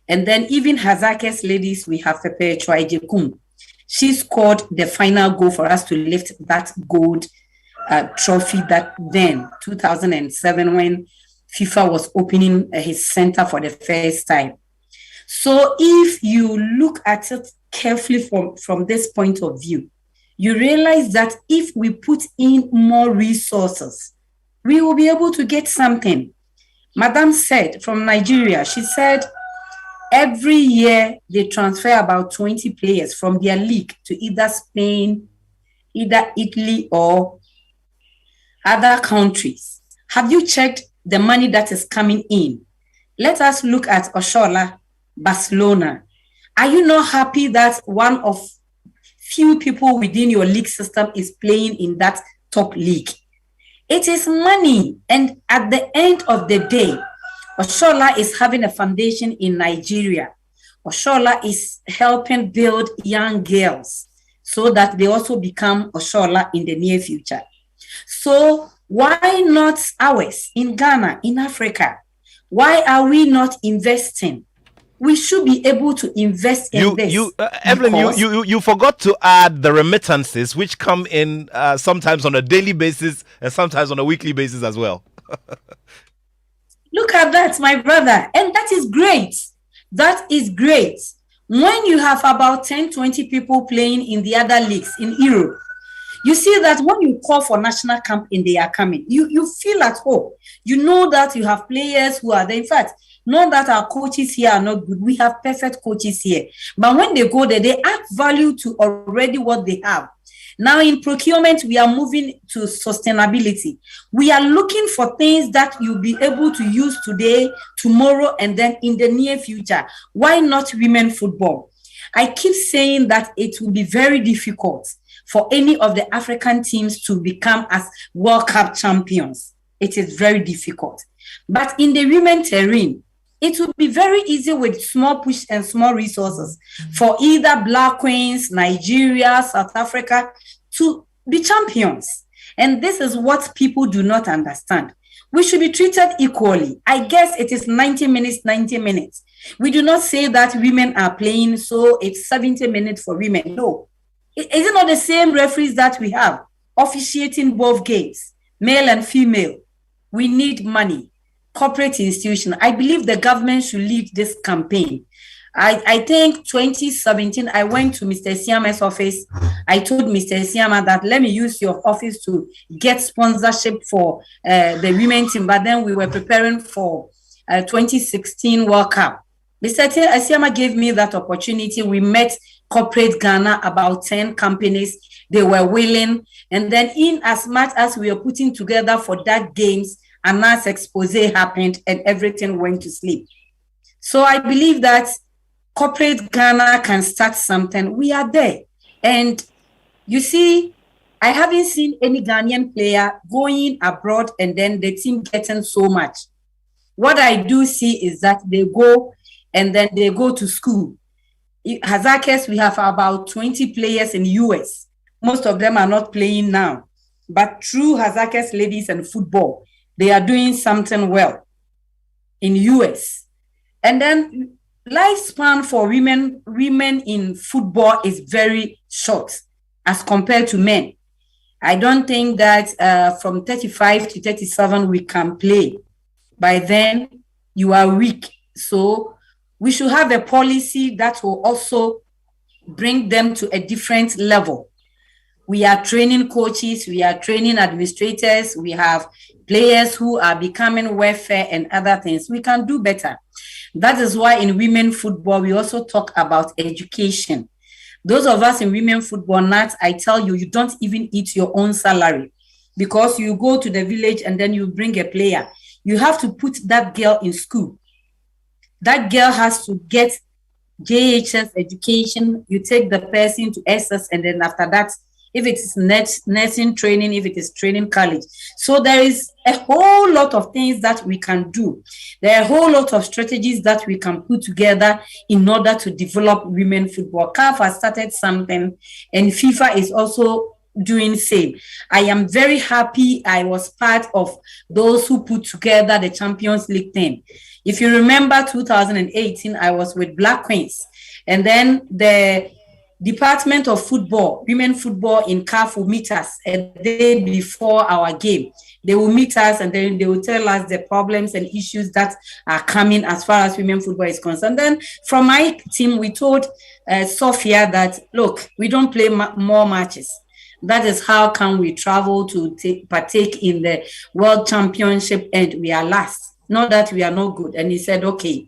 And then even Hazake's ladies, we have Pepe Chwaejekum. She scored the final goal for us to lift that gold trophy that then, 2007, when FIFA was opening his center for the first time. So if you look at it carefully from this point of view, you realize that if we put in more resources, we will be able to get something. Madam said from Nigeria, she said every year they transfer about 20 players from their league to either Spain, either Italy, or other countries. Have you checked the money that is coming in? Let us look at Oshola, Barcelona. Are you not happy that one of few people within your league system is playing in that top league? It is money. And at the end of the day, Oshola is having a foundation in Nigeria. Oshola is helping build young girls so that they also become Oshola in the near future. So why not ours in Ghana, in Africa? Why are we not investing? We should be able to invest in this. Evelyn, you forgot to add the remittances, which come in sometimes on a daily basis and sometimes on a weekly basis as well. Look at that, my brother. And that is great. That is great. When you have about 10, 20 people playing in the other leagues in Europe, you see that when you call for national camp and they are coming, you feel at home. You know that you have players who are there. In fact, not that our coaches here are not good. We have perfect coaches here. But when they go there, they add value to already what they have. Now in procurement, we are moving to sustainability. We are looking for things that you'll be able to use today, tomorrow, and then in the near future. Why not women football? I keep saying that it will be very difficult for any of the African teams to become as World Cup champions. It is very difficult. But in the women terrain, it will be very easy with small push and small resources for either Black Queens, Nigeria, South Africa to be champions. And this is what people do not understand. We should be treated equally. I guess it is 90 minutes, 90 minutes. We do not say that women are playing, so it's 70 minutes for women. No. Is it not the same referees that we have officiating both games, male and female? We need money. Corporate institution. I believe the government should lead this campaign. I think 2017, I went to Mr. Siama's office. I told Mr. Siama that let me use your office to get sponsorship for the women team. But then we were preparing for 2016 World Cup. Mr. Siama gave me that opportunity. We met corporate Ghana, about 10 companies. They were willing. And then in as much as we were putting together for that games, a mass expose happened and everything went to sleep. So I believe that corporate Ghana can start something. We are there. And you see, I haven't seen any Ghanaian player going abroad and then the team getting so much. What I do see is that they go and then they go to school. Hazakes, we have about 20 players in the US. Most of them are not playing now. But through Hazakes ladies and football, they are doing something well in US. And then lifespan for women in football is very short as compared to men. I don't think that from 35 to 37 we can play. By then, you are weak. So we should have a policy that will also bring them to a different level. We are training coaches, we are training administrators, we have players who are becoming welfare and other things. We can do better. That is why in women football, we also talk about education. Those of us in women football, Nat, I tell you, you don't even eat your own salary because you go to the village and then you bring a player. You have to put that girl in school. That girl has to get JHS education. You take the person to SS and then after that, if it is nursing training, if it is training college. So there is a whole lot of things that we can do. There are a whole lot of strategies that we can put together in order to develop women football. CAF has started something and FIFA is also doing same. I am very happy I was part of those who put together the Champions League team. If you remember 2018, I was with Black Queens. And then the Department of Football, women football in CAF will meet us a day before our game. They will meet us and then they will tell us the problems and issues that are coming as far as women football is concerned. Then from my team, we told Sophia that, look, we don't play more matches. That is how can we travel to partake in the World Championship and we are last. Not that we are not good. And he said, okay,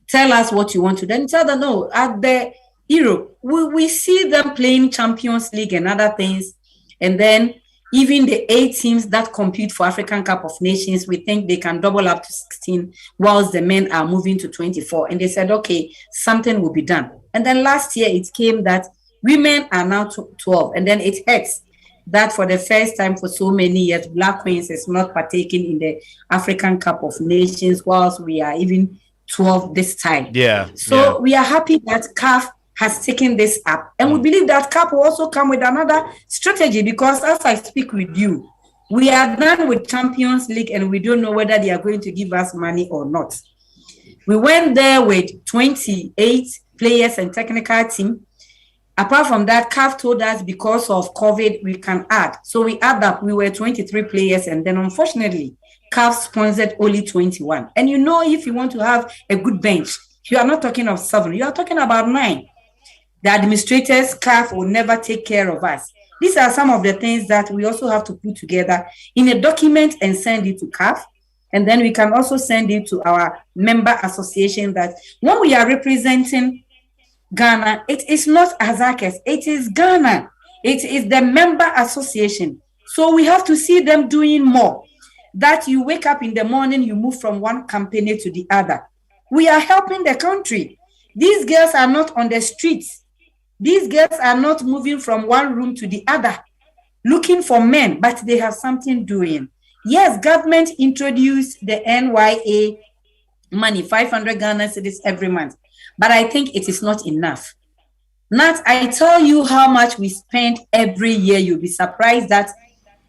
tell us what you want to. Then he said, no, at the Europe, we see them playing Champions League and other things. And then even the 8 teams that compete for African Cup of Nations, we think they can double up to 16, whilst the men are moving to 24. And they said, okay, something will be done. And then last year it came that women are now 12. And then it hurts that for the first time for so many years, Black Queens is not partaking in the African Cup of Nations, whilst we are even 12 this time. Yeah. So we are happy that CAF has taken this up. And we believe that CAF will also come with another strategy, because as I speak with you, we are done with Champions League and we don't know whether they are going to give us money or not. We went there with 28 players and technical team. Apart from that, CAF told us because of COVID, we can add. So we add up, we were 23 players, and then unfortunately, CAF sponsored only 21. And you know, if you want to have a good bench, you are not talking of 7, you are talking about 9. The administrators, CAF, will never take care of us. These are some of the things that we also have to put together in a document and send it to CAF. And then we can also send it to our member association that when we are representing Ghana, it is not Azakes, it is Ghana. It is the member association. So we have to see them doing more. That you wake up in the morning, you move from one company to the other. We are helping the country. These girls are not on the streets. These girls are not moving from one room to the other, looking for men, but they have something doing. Yes, government introduced the NYA money, 500 Ghana cedis every month. But I think it is not enough. Nat, I tell you how much we spend every year. You'll be surprised that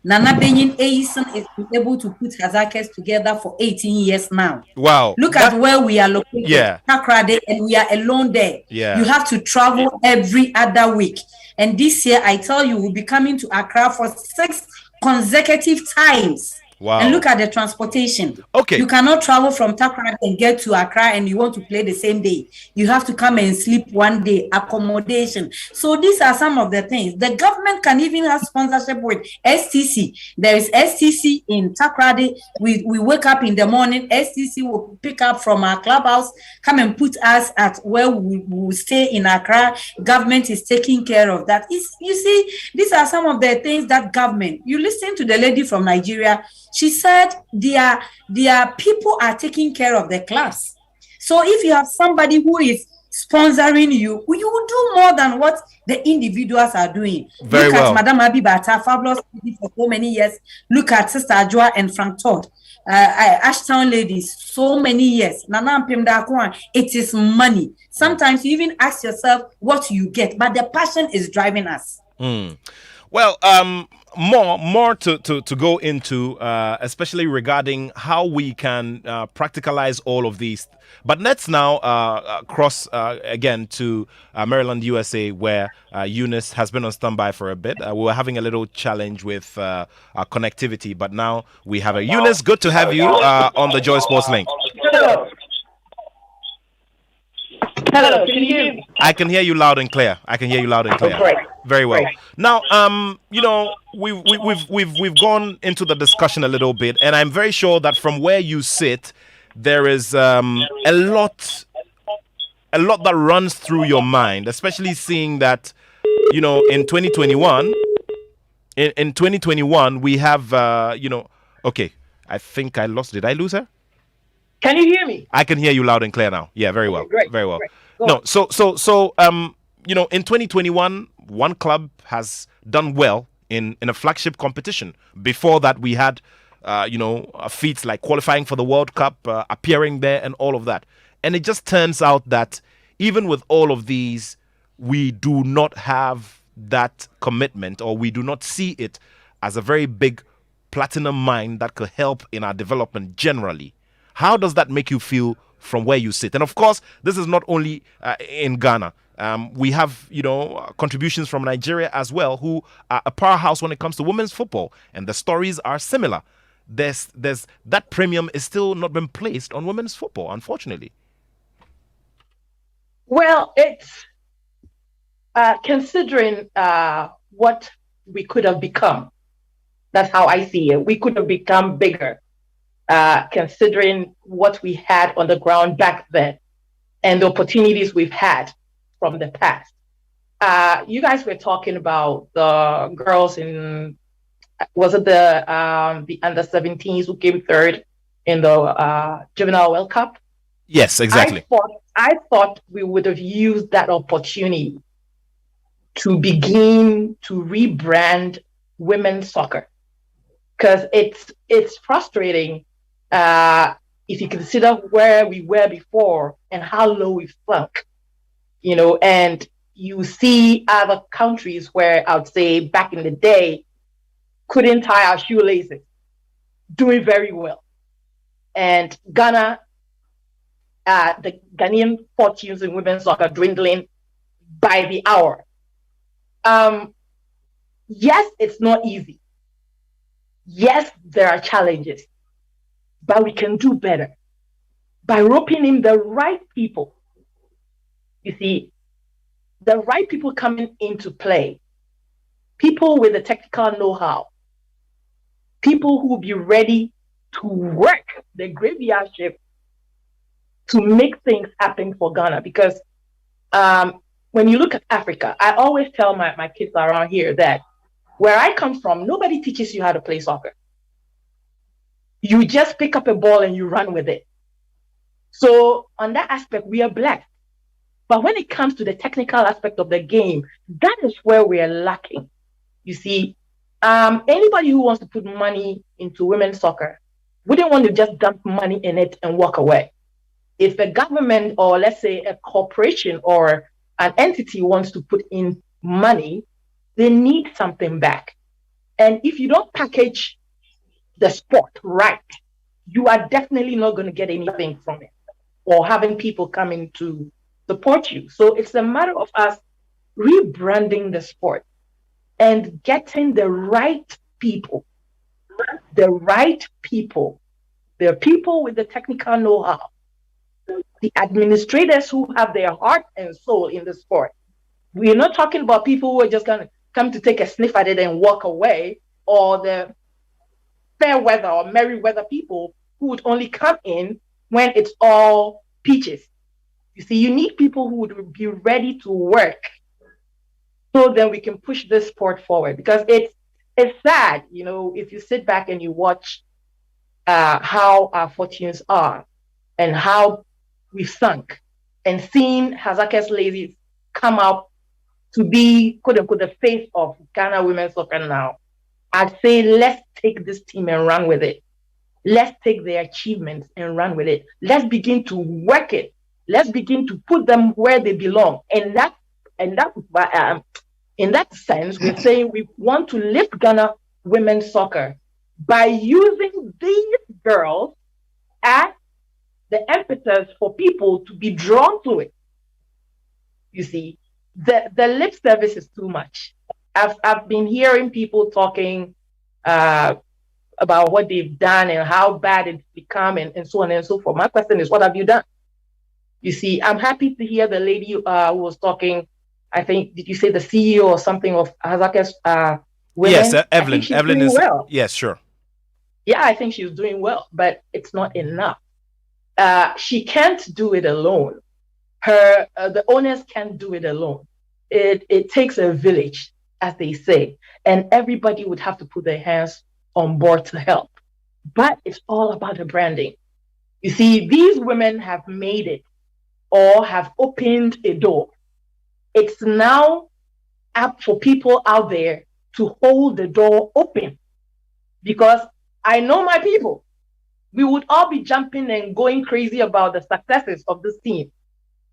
Nana Benyin Eison is able to put Hazakes together for 18 years now. Wow. Look at where we are located. Yeah. Takrade, and we are alone there. Yeah. You have to travel every other week. And this year, I tell you, we'll be coming to Accra for 6 consecutive times. Wow. And look at the transportation. Okay. You cannot travel from Takrade and get to Accra and you want to play the same day. You have to come and sleep one day, accommodation. So these are some of the things. The government can even have sponsorship with STC. There is STC in Takrade. We wake up in the morning, STC will pick up from our clubhouse, come and put us at where we will stay in Accra. Government is taking care of that. You see, these are some of the things that government, you listen to the lady from Nigeria. She said their people are taking care of the class. So if you have somebody who is sponsoring you, you will do more than what the individuals are doing. Very Look well. at Madame Abibata, fabulous for so many years. Look at Sister Ajua and Frank Todd, Ashtown ladies, so many years. Nana Mpimda, it is money. Sometimes you even ask yourself what you get, but the passion is driving us. Well, more to go into, especially regarding how we can practicalize all of these. But let's now cross again to Maryland, USA, where Eunice has been on standby for a bit. We were having a little challenge with our connectivity, but now we have a Eunice. Good to have you on the Joy Sports Link. Hello, can you hear me? I can hear you loud and clear. Great. Very well. Now, you know, we've gone into the discussion a little bit, and I'm very sure that from where you sit, there is a lot that runs through your mind, especially seeing that, you know, in 2021, we have, you know, okay, I think I lost. Did I lose her? Can you hear me? I can hear you loud and clear now. Yeah, very well. Okay, great, Very well. great. No, so you know, in 2021, one club has done well in a flagship competition. Before that, we had you know, feats like qualifying for the World Cup, appearing there, and all of that. And it just turns out that even with all of these, we do not have that commitment, or we do not see it as a very big platinum mine that could help in our development generally. How does that make you feel from where you sit? And of course, this is not only in Ghana. We have, contributions from Nigeria as well, who are a powerhouse when it comes to women's football, and the stories are similar. There's that premium is still not been placed on women's football, unfortunately. Well, it's considering what we could have become. That's how I see it. We could have become bigger, considering what we had on the ground back then and the opportunities we've had from the past. You guys were talking about the girls in, was it the under 17s who came third in the Juvenile World Cup? Yes, exactly. I thought we would have used that opportunity to begin to rebrand women's soccer, because it's frustrating if you consider where we were before and how low we've sunk, and you see other countries where I would say back in the day couldn't tie our shoelaces, doing very well. And Ghana, the Ghanaian fortunes in women's soccer dwindling by the hour. Yes, it's not easy. Yes, there are challenges, but we can do better by roping in the right people. You see, the right people coming into play, people with the technical know-how, people who will be ready to work the graveyard shift to make things happen for Ghana. Because when you look at Africa, I always tell my kids around here that where I come from, nobody teaches you how to play soccer. You just pick up a ball and you run with it. So on that aspect, we are blessed. But when it comes to the technical aspect of the game, that is where we are lacking. You see, anybody who wants to put money into women's soccer wouldn't want to just dump money in it and walk away. If a government, or let's say a corporation or an entity, wants to put in money, they need something back. And if you don't package the sport right, you are definitely not going to get anything from it, or having people coming to support you. So it's a matter of us rebranding the sport and getting the right people, the people with the technical know-how, the administrators who have their heart and soul in the sport. We're not talking about people who are just going to come to take a sniff at it and walk away, or the fair weather or merry weather people who would only come in when it's all peaches. You see, you need people who would be ready to work, so then we can push this sport forward. Because it's sad, if you sit back and you watch how our fortunes are and how we've sunk, and seeing Hazakes Ladies come out to be, quote unquote, the face of Ghana women's soccer now, I'd say let's take this team and run with it. Let's take their achievements and run with it. Let's begin to work it. Let's begin to put them where they belong. And in that sense, we're saying we want to lift Ghana women's soccer by using these girls as the impetus for people to be drawn to it. You see, the lip service is too much. I've been hearing people talking about what they've done and how bad it's become, and so on and so forth. My question is, what have you done? You see, I'm happy to hear the lady who was talking. I think, did you say the CEO or something of Hazakes women? Yes, Evelyn. Evelyn is well. Yes, sure. Yeah, I think she's doing well, but it's not enough. She can't do it alone. The owners can't do it alone. It takes a village, as they say, and everybody would have to put their hands on board to help. But it's all about the branding. You see, these women have made it, or have opened a door. It's now up for people out there to hold the door open, because I know my people. We would all be jumping and going crazy about the successes of this team,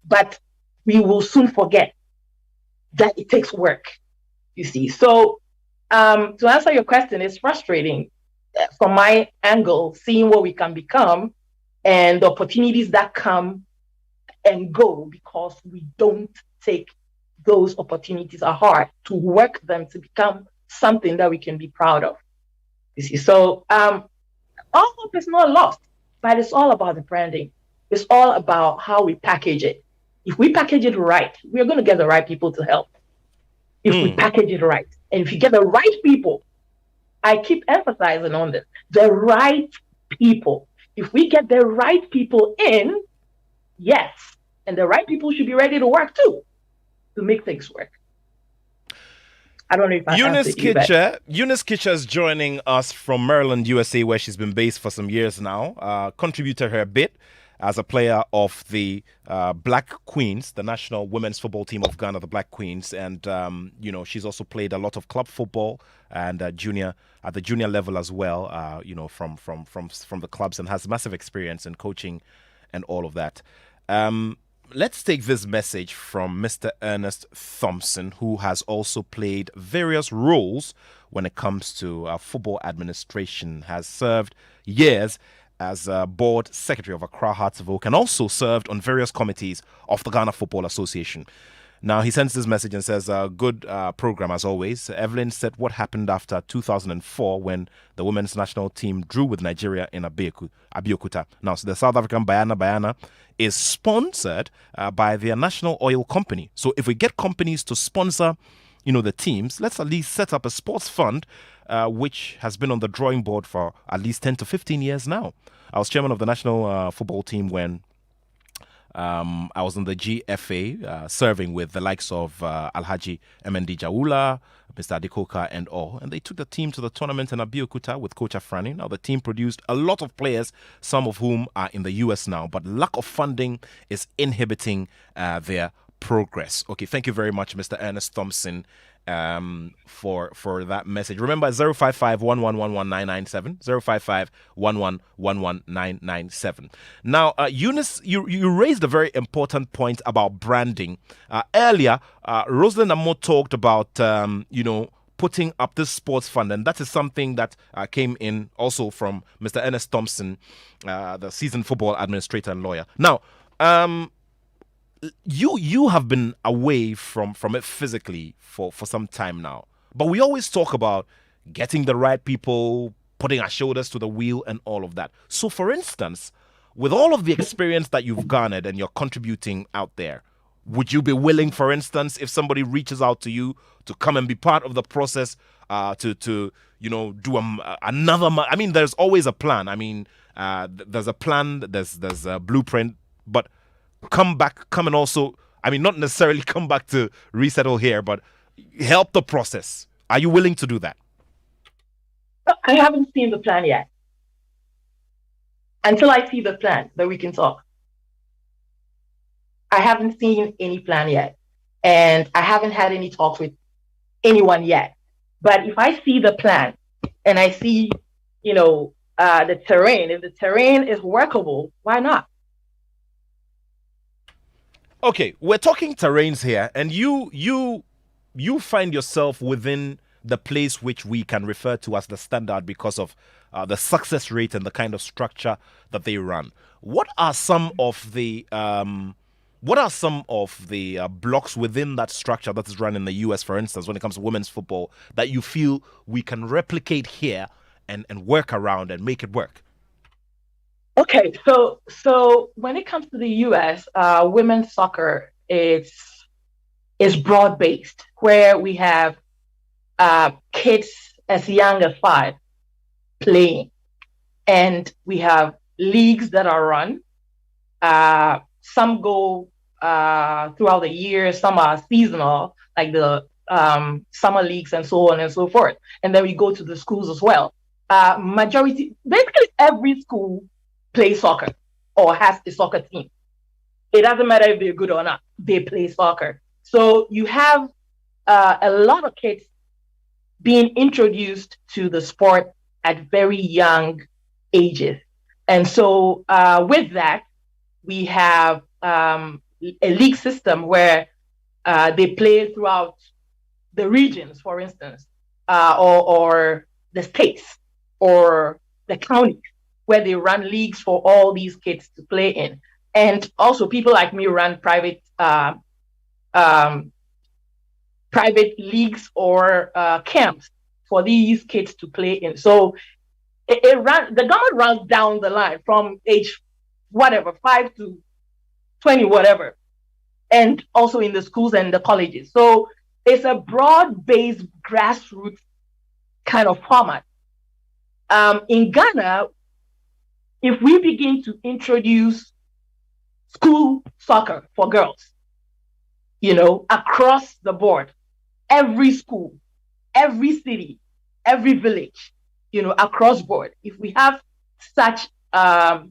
but we will soon forget that it takes work, you see. So to answer your question, it's frustrating from my angle, seeing what we can become and the opportunities that come and go because we don't take those opportunities at heart to work them to become something that we can be proud of. You see, so all hope is not lost, but it's all about the branding. It's all about how we package it. If we package it right, we're going to get the right people to help. If we package it right, and if you get the right people, I keep emphasizing on this, the right people. If we get the right people in, yes, and the right people should be ready to work too, to make things work. I don't know if I answered you, but Eunice Kitcher is joining us from Maryland, USA, where she's been based for some years now. Contributed her bit as a player of the Black Queens, the national women's football team of Ghana, the Black Queens. And, she's also played a lot of club football and at the junior level as well, from the clubs, and has massive experience in coaching and all of that. Let's take this message from Mr. Ernest Thompson, who has also played various roles when it comes to football administration, has served years as board secretary of Accra Hearts of Oak, and also served on various committees of the Ghana Football Association. Now, he sends this message and says, good program as always. Evelyn said what happened after 2004 when the women's national team drew with Nigeria in Abeokuta. Now, so the South African Bayana is sponsored by their national oil company. So if we get companies to sponsor, the teams, let's at least set up a sports fund, which has been on the drawing board for at least 10 to 15 years now. I was chairman of the national football team when I was in the GFA, serving with the likes of Alhaji MND Jaula, Mr. Adikoka and all. And they took the team to the tournament in Abeokuta with Coach Afrani. Now, the team produced a lot of players, some of whom are in the US now, but lack of funding is inhibiting their progress. Okay, thank you very much, Mr. Ernest Thompson, for that message. Remember, 055-111-1997, 055-111-11997. Now, Eunice, you raised a very important point about branding. Earlier, Rosalind Amo talked about, putting up this sports fund, and that is something that came in also from Mr. Ernest Thompson, the seasoned football administrator and lawyer. Now, you have been away from it physically for some time now, but we always talk about getting the right people, putting our shoulders to the wheel and all of that. So for instance, with all of the experience that you've garnered and you're contributing out there, would you be willing, for instance, if somebody reaches out to you to come and be part of the process, to do another I mean, there's always a plan. I mean, there's a plan, there's a blueprint, but come and also, I mean, not necessarily come back to resettle here, but help the process. Are you willing to do that? I haven't seen the plan yet. Until I see the plan, then we can talk. I haven't seen any plan yet. And I haven't had any talks with anyone yet. But if I see the plan and I see, the terrain, if the terrain is workable, why not? Okay, we're talking terrains here, and you find yourself within the place which we can refer to as the standard because of the success rate and the kind of structure that they run. What are some of the blocks within that structure that is run in the US, for instance, when it comes to women's football, that you feel we can replicate here and work around and make it work? Okay, so when it comes to the U.S., women's soccer is broad-based, where we have kids as young as 5 playing, and we have leagues that are run. Some go throughout the year, some are seasonal, like the summer leagues and so on and so forth. And then we go to the schools as well. Basically every school plays soccer or has a soccer team. It doesn't matter if they're good or not, they play soccer. So you have a lot of kids being introduced to the sport at very young ages. And so with that, we have a league system where they play throughout the regions, for instance, or the states or the counties, where they run leagues for all these kids to play in. And also people like me run private private leagues or camps for these kids to play in. So the government runs down the line from age whatever, 5 to 20, whatever, and also in the schools and the colleges. So it's a broad-based grassroots kind of format. In Ghana, if we begin to introduce school soccer for girls, across the board, every school, every city, every village, across board, if we have such a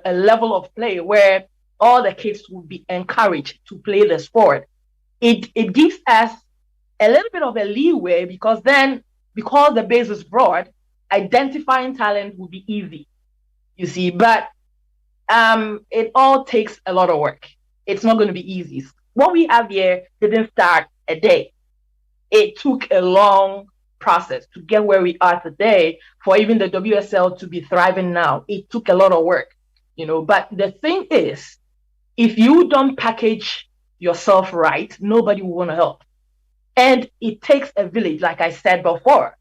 level of play where all the kids will be encouraged to play the sport, it gives us a little bit of a leeway, because the base is broad, identifying talent will be easy, you see. But it all takes a lot of work. It's not going to be easy. What we have here didn't start a day. It took a long process to get where we are today, for even the WSL to be thriving now. It took a lot of work, But the thing is, if you don't package yourself right, nobody will want to help. And it takes a village, like I said before.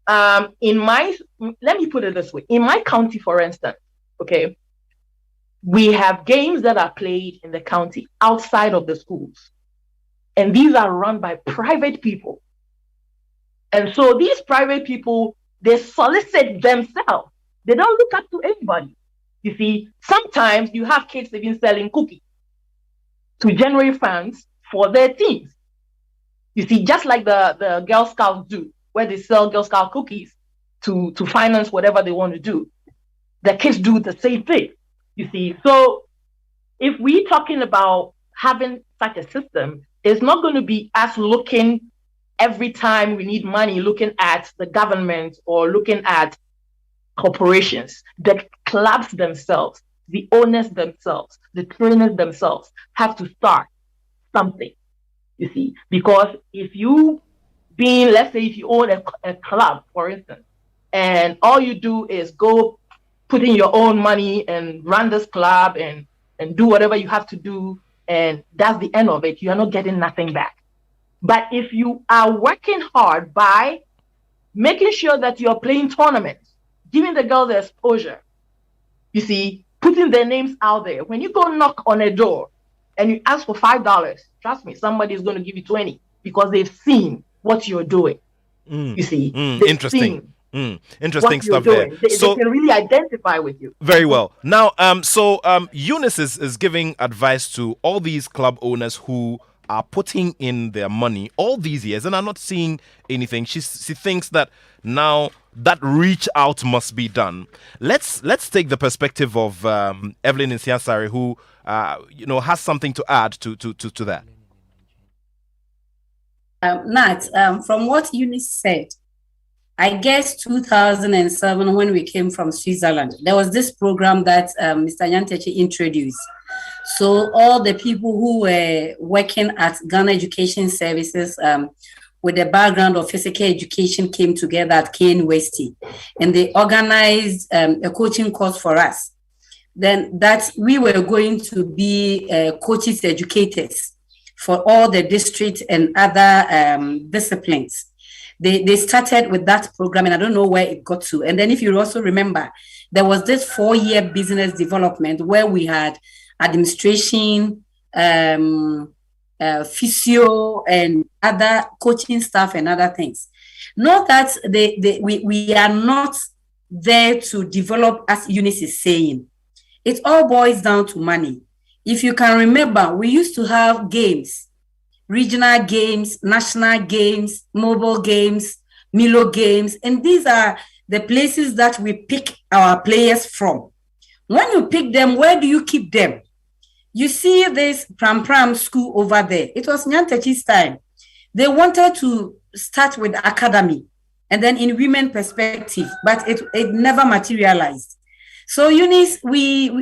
Let me put it this way. In my county, for instance, okay, we have games that are played in the county outside of the schools. And these are run by private people. And so these private people, they solicit themselves. They don't look up to anybody. You see, sometimes you have kids even selling cookies to generate funds for their teams. You see, just like the Girl Scouts do, where they sell Girl Scout cookies to finance whatever they want to do. The kids do the same thing, you see. So if we're talking about having such a system, it's not going to be us looking every time we need money, looking at the government or looking at corporations. The clubs themselves, the owners themselves, the trainers themselves have to start something, you see. Because if you let's say if you own a club, for instance, and all you do is go put in your own money and run this club and do whatever you have to do, and that's the end of it, you are not getting nothing back. But if you are working hard by making sure that you're playing tournaments, giving the girls the exposure, you see, putting their names out there, when you go knock on a door and you ask for $5, trust me, somebody is going to give you 20, because they've seen what you're doing. You see, interesting. Interesting stuff there. They can really identify with you. Very well. Now, Eunice is giving advice to all these club owners who are putting in their money all these years and are not seeing anything. She thinks that now that reach out must be done. Let's take the perspective of Evelyn Nsiasare, who has something to add to that. Nat, from what Eunice said, I guess 2007, when we came from Switzerland, there was this program that Mr. Nyantechi introduced. So all the people who were working at Ghana Education Services with the background of physical education came together at KNUST, and they organized a coaching course for us. Then that we were going to be coaches, educators for all the districts and other disciplines. They started with that program, and I don't know where it got to. And then if you also remember, there was this 4-year business development where we had administration, physio, and other coaching staff and other things. Not that we are not there to develop, as Eunice is saying. It all boils down to money. If you can remember, we used to have games, regional games, national games, mobile games, Milo games, and these are the places that we pick our players from. When you pick them, where do you keep them? You see this Pram school over there. It was Nyantechi's time. They wanted to start with academy and then in women perspective, but it never materialized. So Eunice,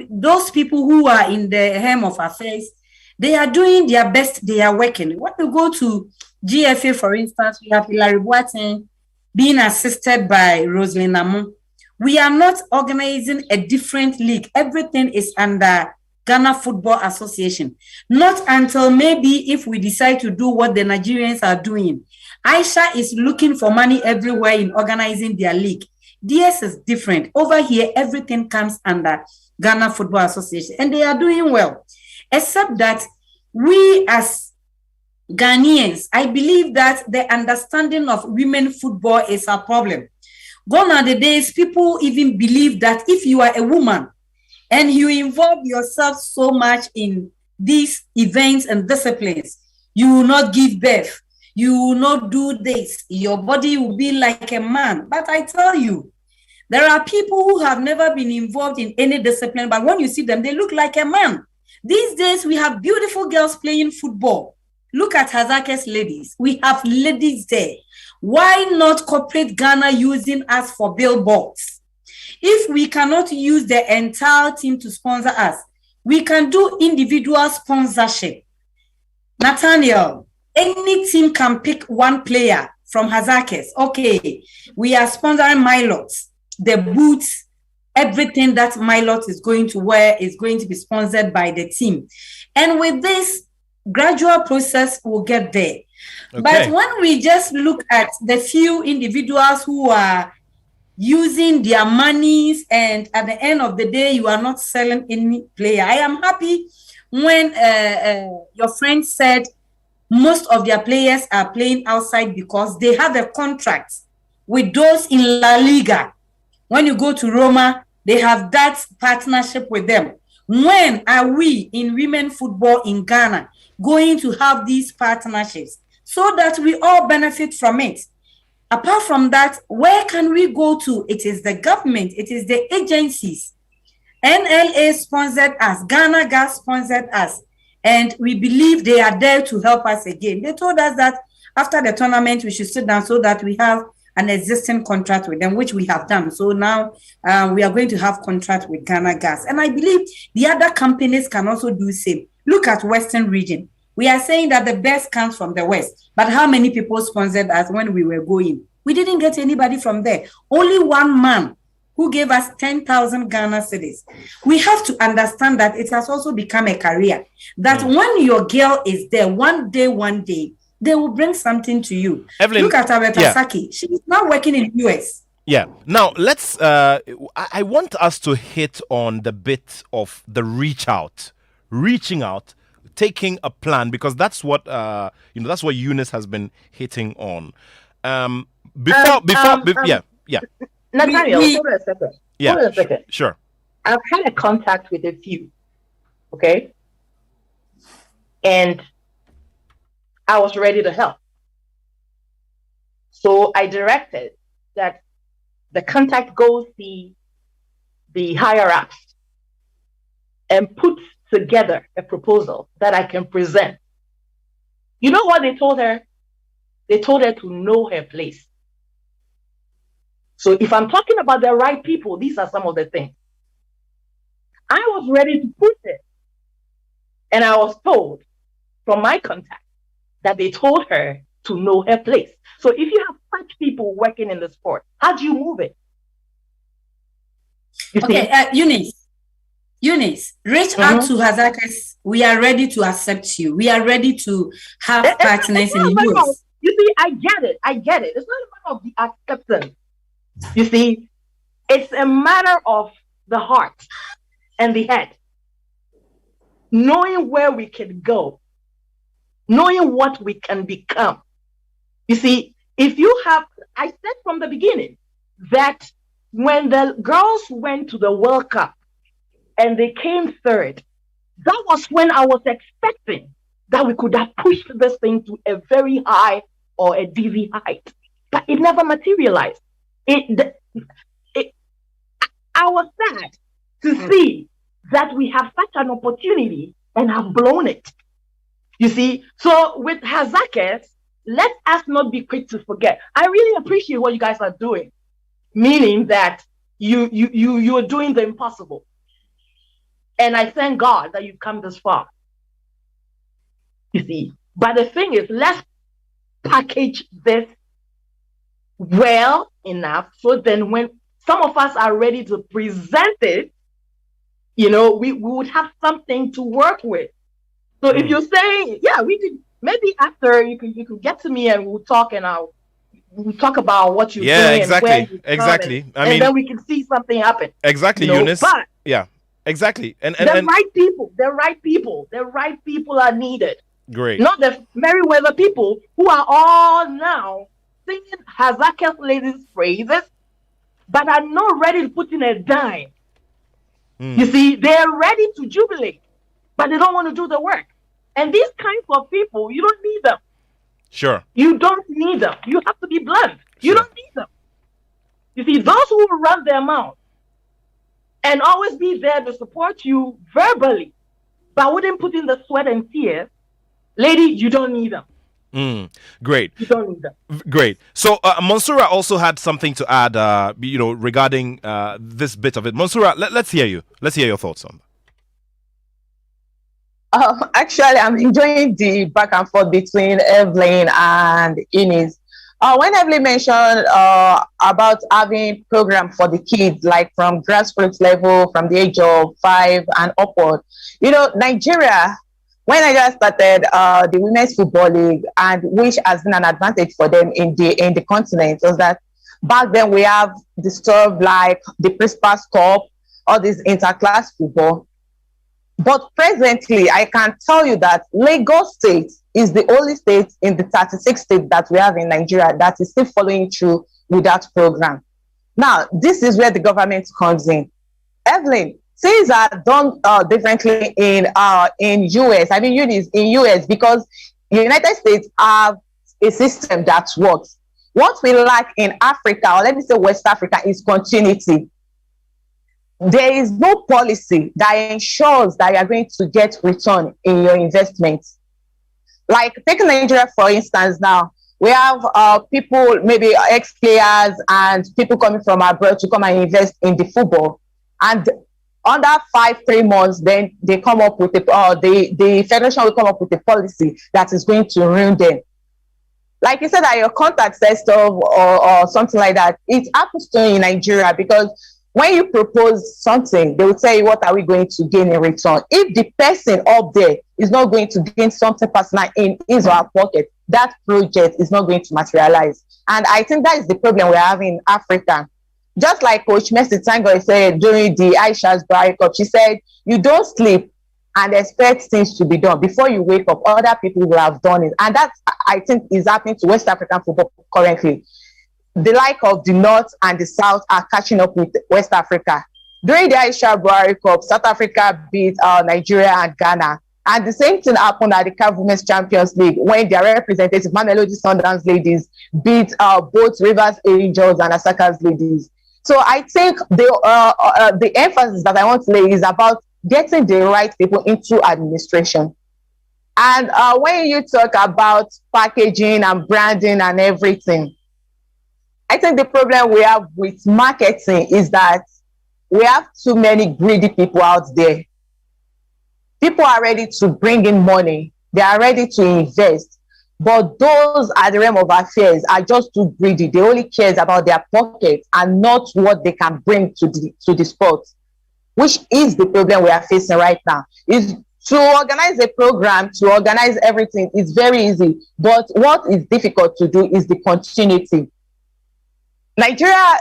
those people who are in the helm of affairs, they are doing their best. They are working. When you go to GFA, for instance, we have Hilary Boateng being assisted by Rosalind Namu. We are not organizing a different league. Everything is under Ghana Football Association. Not until maybe if we decide to do what the Nigerians are doing. Aisha is looking for money everywhere in organizing their league. DS is different. Over here, everything comes under Ghana Football Association, and they are doing well. Except that we as Ghanaians, I believe that the understanding of women football is a problem. Gone are the days people even believe that if you are a woman and you involve yourself so much in these events and disciplines, you will not give birth. You will not do this. Your body will be like a man. But I tell you, there are people who have never been involved in any discipline, but when you see them, they look like a man. These days, we have beautiful girls playing football. Look at Hazake's ladies. We have ladies there. Why not corporate Ghana using us for billboards? If we cannot use the entire team to sponsor us, we can do individual sponsorship. Nathaniel, any team can pick one player from Hazake's. Okay, we are sponsoring Milots. The boots, everything that Milot is going to wear is going to be sponsored by the team. And with this gradual process, we'll get there. Okay. But when we just look at the few individuals who are using their monies, and at the end of the day, you are not selling any player. I am happy when your friend said most of their players are playing outside because they have a contract with those in La Liga. When you go to Roma, they have that partnership with them. When are we in women football in Ghana going to have these partnerships so that we all benefit from it? Apart from that, where can we go to? It is the government, it is the agencies. NLA sponsored us, Ghana Gas sponsored us, and we believe they are there to help us again. They told us that after the tournament, we should sit down so that we have an existing contract with them, which we have done. So now we are going to have contract with Ghana Gas. And I believe the other companies can also do the same. Look at Western region. We are saying that the best comes from the West. But how many people sponsored us when we were going? We didn't get anybody from there. Only one man who gave us 10,000 Ghana cedis. We have to understand that it has also become a career. That when your girl is there, one day, they will bring something to you. Evelyn, look at Abeta Saki. She's now working in the US. Yeah. Now, let's, I want us to hit on the bit of the reaching out, taking a plan, because that's what, that's what Eunice has been hitting on. Yeah. Nathaniel, hold on a second. Yeah, hold on a second. Sure. I've had a contact with a few, okay? And I was ready to help. So I directed that the contact goes the higher ups and put together a proposal that I can present. You know what they told her? They told her to know her place. So if I'm talking about the right people, these are some of the things. I was ready to put it. And I was told from my contact that they told her to know her place. So if you have such people working in the sport, how do you move it? Eunice, reach out to Hazakas. We are ready to accept you. We are ready to have partners in the US. You see, I get it. It's not a matter of the acceptance. You see, it's a matter of the heart and the head. Knowing where we can go, knowing what we can become. You see, if you have, I said from the beginning that when the girls went to the World Cup and they came third, that was when I was expecting that we could have pushed this thing to a very high or a dizzy height, but it never materialized. I was sad to see that we have such an opportunity and have blown it. You see, so with Hazaketh, let us not be quick to forget. I really appreciate what you guys are doing, meaning that you are doing the impossible. And I thank God that you've come this far. You see, but the thing is, let's package this well enough so then when some of us are ready to present it, we would have something to work with. So if you're saying, yeah, we could maybe after you could get to me and we'll talk and we'll talk about what you're Yeah, doing and where exactly. you've gone Exactly. I and mean, then we can see something happen. exactly, Eunice. But Yeah, exactly. And the right people are needed. great. Not the Meriwether people who are all now singing Hazakas ladies' phrases, but are not ready to put in a dime. You see, they're ready to jubilate, but they don't want to do the work. And these kinds of people, you don't need them. Sure. You don't need them. You have to be blunt. You don't need them. You see, those who run their mouth and always be there to support you verbally, but wouldn't put in the sweat and tears, lady, you don't need them. Great. You don't need them. Great. So Monsura also had something to add, regarding this bit of it. Monsura, let's hear you. Let's hear your thoughts on that. Actually, I'm enjoying the back and forth between Evelyn and Ines. When Evelyn mentioned about having program for the kids, like from grassroots level, from the age of 5 and upward, Nigeria, when Nigeria started the Women's Football League, and which has been an advantage for them in the continent, was that back then we have the stuff like the Principal's Cup, all this interclass football. But presently, I can tell you that Lagos State is the only state in the 36 states that we have in Nigeria that is still following through with that program. Now, this is where the government comes in. Evelyn, things are done differently in US. I mean, in US, because the United States have a system that works. What we lack in Africa, or let me say West Africa, is continuity. There is no policy that ensures that you are going to get return in your investment. Like taking Nigeria, for instance, now, we have people, maybe ex-players and people coming from abroad to come and invest in the football. And under 3 months, then they come up with the federation will come up with a policy that is going to ruin them. Like you said, that your contact says stuff or something like that. It happens to you in Nigeria because when you propose something, they will tell you, what are we going to gain in return? If the person up there is not going to gain something personal in his or her pocket, that project is not going to materialize. And I think that is the problem we're having in Africa. Just like Coach Mercy Tango said during the Aisha's Barry Cup, she said, you don't sleep and expect things to be done. Before you wake up, other people will have done it. And that, I think, is happening to West African football currently. The like of the North and the South are catching up with West Africa. During the Aisha Barry Cup, South Africa beat Nigeria and Ghana. And the same thing happened at the CAF Women's Champions League when their representative, Mamelodi Sundowns ladies, beat both Rivers Angels and Asaka's ladies. So I think the emphasis that I want to lay is about getting the right people into administration. And when you talk about packaging and branding and everything, I think the problem we have with marketing is that we have too many greedy people out there. People are ready to bring in money. They are ready to invest. But those at the realm of affairs are just too greedy. They only care about their pockets and not what they can bring to the sport, which is the problem we are facing right now. Is to organize a program, to organize everything is very easy. But what is difficult to do is the continuity. Nigeria,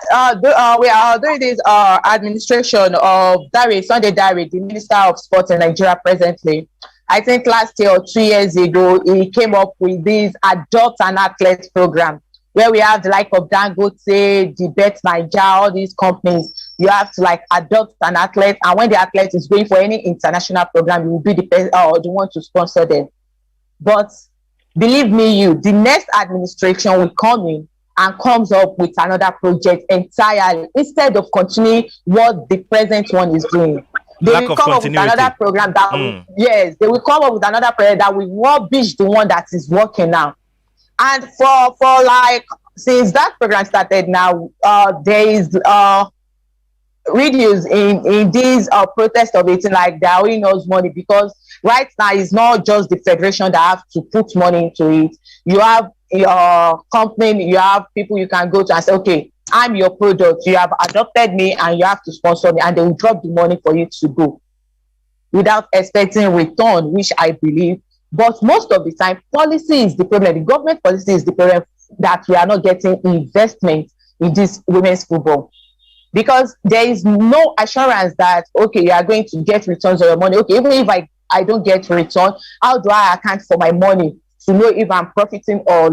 we are doing this administration of Sunday Dare, the Minister of Sport in Nigeria presently. I think last year or 2 years ago, he came up with this Adopt an Athlete program, where we have the like of Dangote, the Bet Nigeria, all these companies. You have to like adopt an athlete, and when the athlete is going for any international program, you will be the one to sponsor them. But believe me, the next administration will come in and comes up with another project entirely instead of continuing what the present one is doing. They will come up with another program that they will come up with another program that will rubbish the one that is working now. And for like since that program started now, there is reduce in these protests of it, like they're owing us money, because right now it's not just the federation that have to put money into it. You have your company, you have people you can go to and say, okay, I'm your product. You have adopted me and you have to sponsor me, and they will drop the money for you to go without expecting return, which I believe. But most of the time, policy is the problem. The government policy is the problem, that we are not getting investment in this women's football, because there is no assurance that, okay, you are going to get returns on your money. Okay, even if I don't get return, how do I account for my money to know if I'm profiting or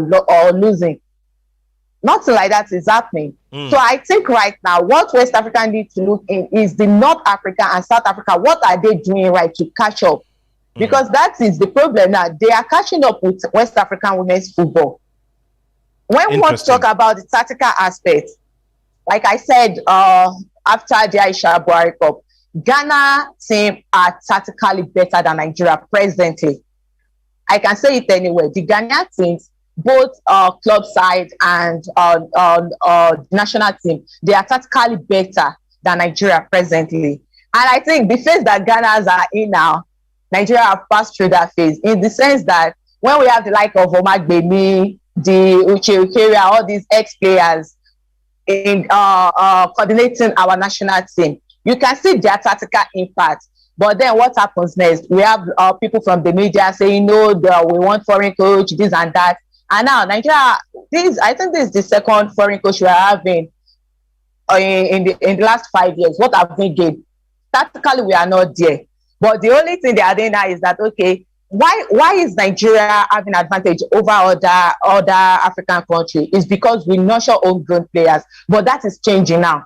losing? Nothing like that is happening. So I think right now, what West Africa needs to look in is the North Africa and South Africa. What are they doing right to catch up? Because that is the problem now. They are catching up with West African women's football. When we want to talk about the tactical aspect, like I said, after the Aisha Buhari Cup, Ghana team are tactically better than Nigeria presently. I can say it anyway. The Ghanaian teams, both club side and national team, they are tactically better than Nigeria presently. And I think the phase that Ghanas are in now, Nigeria have passed through that phase, in the sense that when we have the like of Omar Gbemi, the Uche Ukeria, all these ex-players in coordinating our national team, you can see their tactical impact. But then what happens next? We have people from the media saying, no, we want foreign coach, this and that. And now Nigeria, I think this is the second foreign coach we are having in the last 5 years. What have we gained? Tactically, we are not there. But the only thing they are doing now is that, okay, why is Nigeria having advantage over other African countries? It's because we nurture homegrown players. But that is changing now.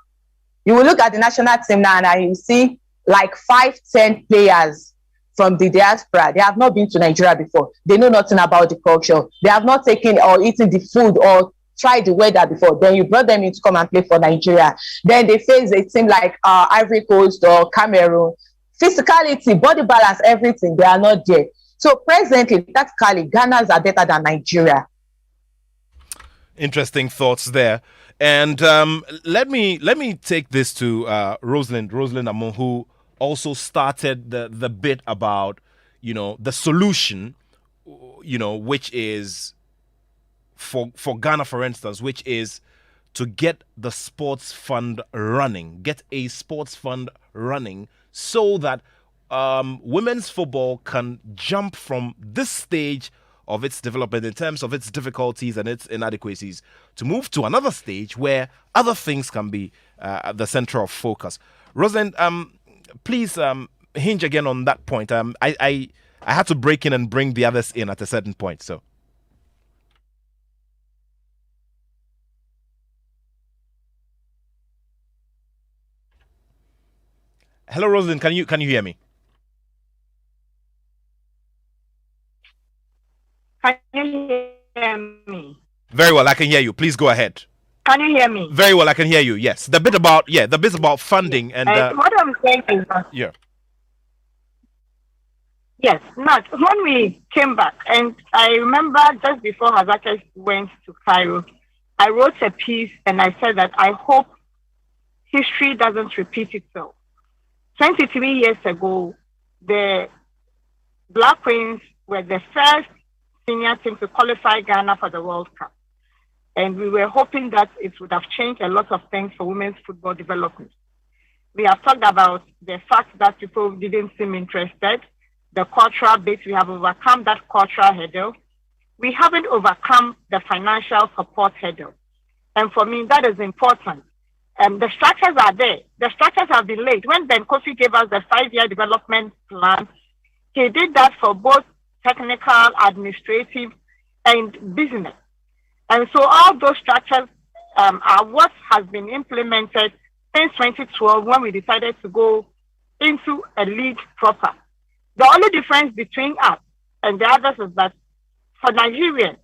You will look at the national team now and you see like 5-10 players from the diaspora. They have not been to Nigeria before. They know nothing about the culture. They have not taken or eaten the food or tried the weather before. Then you brought them in to come and play for Nigeria. Then they face a team like Ivory Coast or Cameroon. Physicality, body balance, everything, they are not there. So presently, tactically, Ghanas are better than Nigeria. Interesting thoughts there. And let me take this to Rosalind Amon, who also started the bit about, the solution, which is for Ghana, for instance, which is to get the sports fund running, get a sports fund running so that women's football can jump from this stage of its development in terms of its difficulties and its inadequacies to move to another stage where other things can be at the center of focus. Rosalind, please hinge again on that point. I had to break in and bring the others in at a certain point. So, hello, Rosalind. Can you hear me? Can you hear me? Very well, I can hear you. Please go ahead. Can you hear me? Very well, I can hear you. Yes, the bit about funding and what I'm saying is that yes, not when we came back, and I remember just before Hazake went to Cairo, I wrote a piece and I said that I hope history doesn't repeat itself. 23 years ago, the Black Queens were the first senior team to qualify Ghana for the World Cup. And we were hoping that it would have changed a lot of things for women's football development. We have talked about the fact that people didn't seem interested, the cultural bit. We have overcome that cultural hurdle. We haven't overcome the financial support hurdle. And for me, that is important. The structures are there. The structures have been laid. When Ben Kofi gave us the 5-year development plan, he did that for both technical, administrative, and business. And so all those structures are what has been implemented since 2012 when we decided to go into a league proper. The only difference between us and the others is that for Nigerians,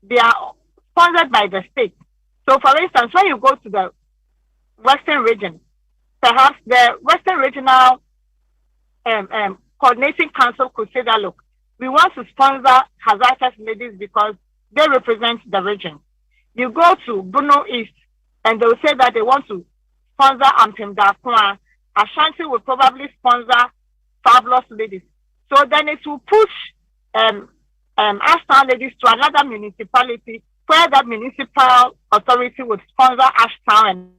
they are sponsored by the state. So for instance, when you go to the Western region, perhaps the Western Regional Coordinating Council could say that, look, we want to sponsor Hazaka's ladies because they represent the region. You go to Bruno East and they'll say that they want to sponsor Ampimdakwa. Ashanti will probably sponsor Fabulous Ladies. So then it will push Ashtown ladies to another municipality where that municipal authority would sponsor Ashtown and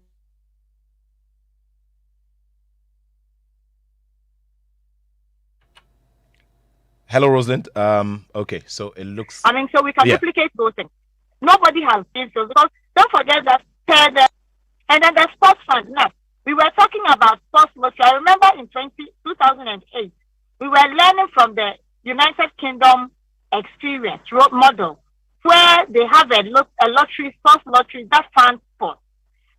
Hello, Rosalind. Okay, so it looks. so we can duplicate those things. Nobody has been so because don't forget that and then the sports fund. Now we were talking about sports lottery. I remember in 2008, we were learning from the United Kingdom experience model where they have a lottery, sports lottery that funds sports,